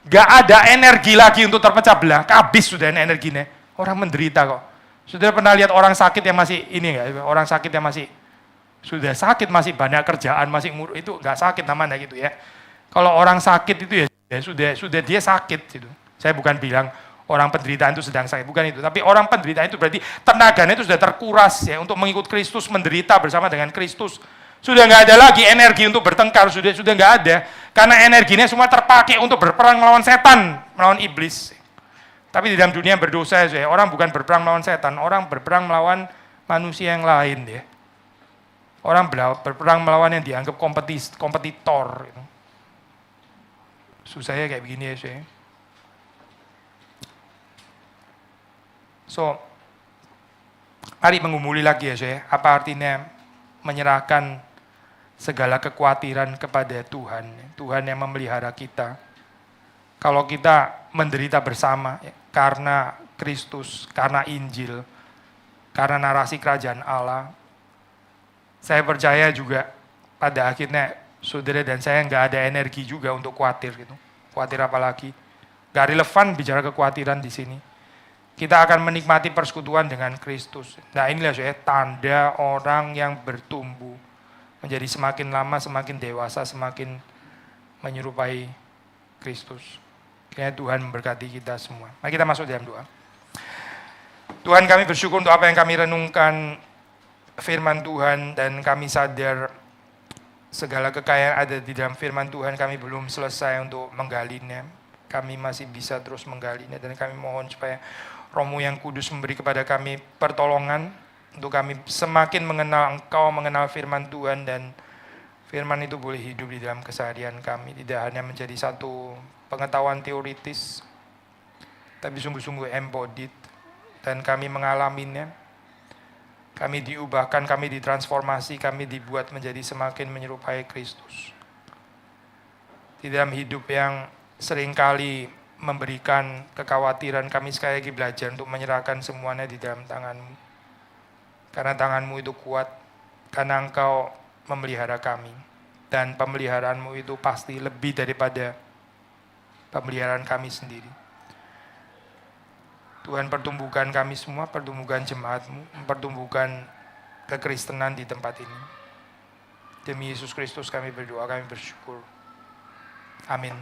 nggak ada energi lagi untuk terpecah belah, habis sudah energinya. Orang menderita kok. Sudah pernah lihat orang sakit yang masih ini nggak? Orang sakit yang masih sudah sakit, masih banyak kerjaan, masih ngurus, itu nggak sakit namanya gitu ya. Kalau orang sakit itu ya sudah dia sakit gitu. Saya bukan bilang orang penderitaan itu sedang sakit, bukan itu. Tapi orang penderitaan itu berarti tenaganya itu sudah terkuras ya untuk mengikut Kristus, menderita bersama dengan Kristus. Sudah nggak ada lagi energi untuk bertengkar, sudah nggak ada. Karena energinya semua terpakai untuk berperang melawan setan, melawan iblis. Tapi di dalam dunia berdosa ya, orang bukan berperang melawan setan, orang berperang melawan manusia yang lain ya. Orang berperang melawan yang dianggap kompetitor. Gitu. Susahnya kayak begini ya, saya. So, mari mengumuli lagi ya, saya. Apa artinya menyerahkan segala kekhawatiran kepada Tuhan. Tuhan yang memelihara kita. Kalau kita menderita bersama ya, karena Kristus, karena Injil, karena narasi kerajaan Allah, saya percaya juga pada akhirnya saudara dan saya nggak ada energi juga untuk khawatir gitu. Khawatir apa lagi? Gak relevan bicara kekhawatiran di sini. Kita akan menikmati persekutuan dengan Kristus. Nah inilah saya tanda orang yang bertumbuh. Menjadi semakin lama, semakin dewasa, semakin menyerupai Kristus. Kiranya Tuhan memberkati kita semua. Mari kita masuk dalam doa. Tuhan, kami bersyukur untuk apa yang kami renungkan firman Tuhan, dan kami sadar segala kekayaan ada di dalam firman Tuhan, kami belum selesai untuk menggalinya. Kami masih bisa terus menggalinya, dan kami mohon supaya Roh-Mu yang kudus memberi kepada kami pertolongan untuk kami semakin mengenal Engkau, mengenal firman Tuhan, dan firman itu boleh hidup di dalam keseharian kami, tidak hanya menjadi satu pengetahuan teoritis, tapi sungguh-sungguh embodied, dan kami mengalaminya. Kami diubahkan, kami ditransformasi, kami dibuat menjadi semakin menyerupai Kristus. Di dalam hidup yang seringkali memberikan kekhawatiran, kami sekali lagi belajar untuk menyerahkan semuanya di dalam tangan-Mu. Karena tangan-Mu itu kuat, karena Engkau memelihara kami. Dan pemeliharaan-Mu itu pasti lebih daripada pemeliharaan kami sendiri. Tuhan, pertumbuhkan kami semua, pertumbuhkan jemaat-Mu, pertumbuhkan kekristenan di tempat ini. Demi Yesus Kristus kami berdoa, kami bersyukur. Amin.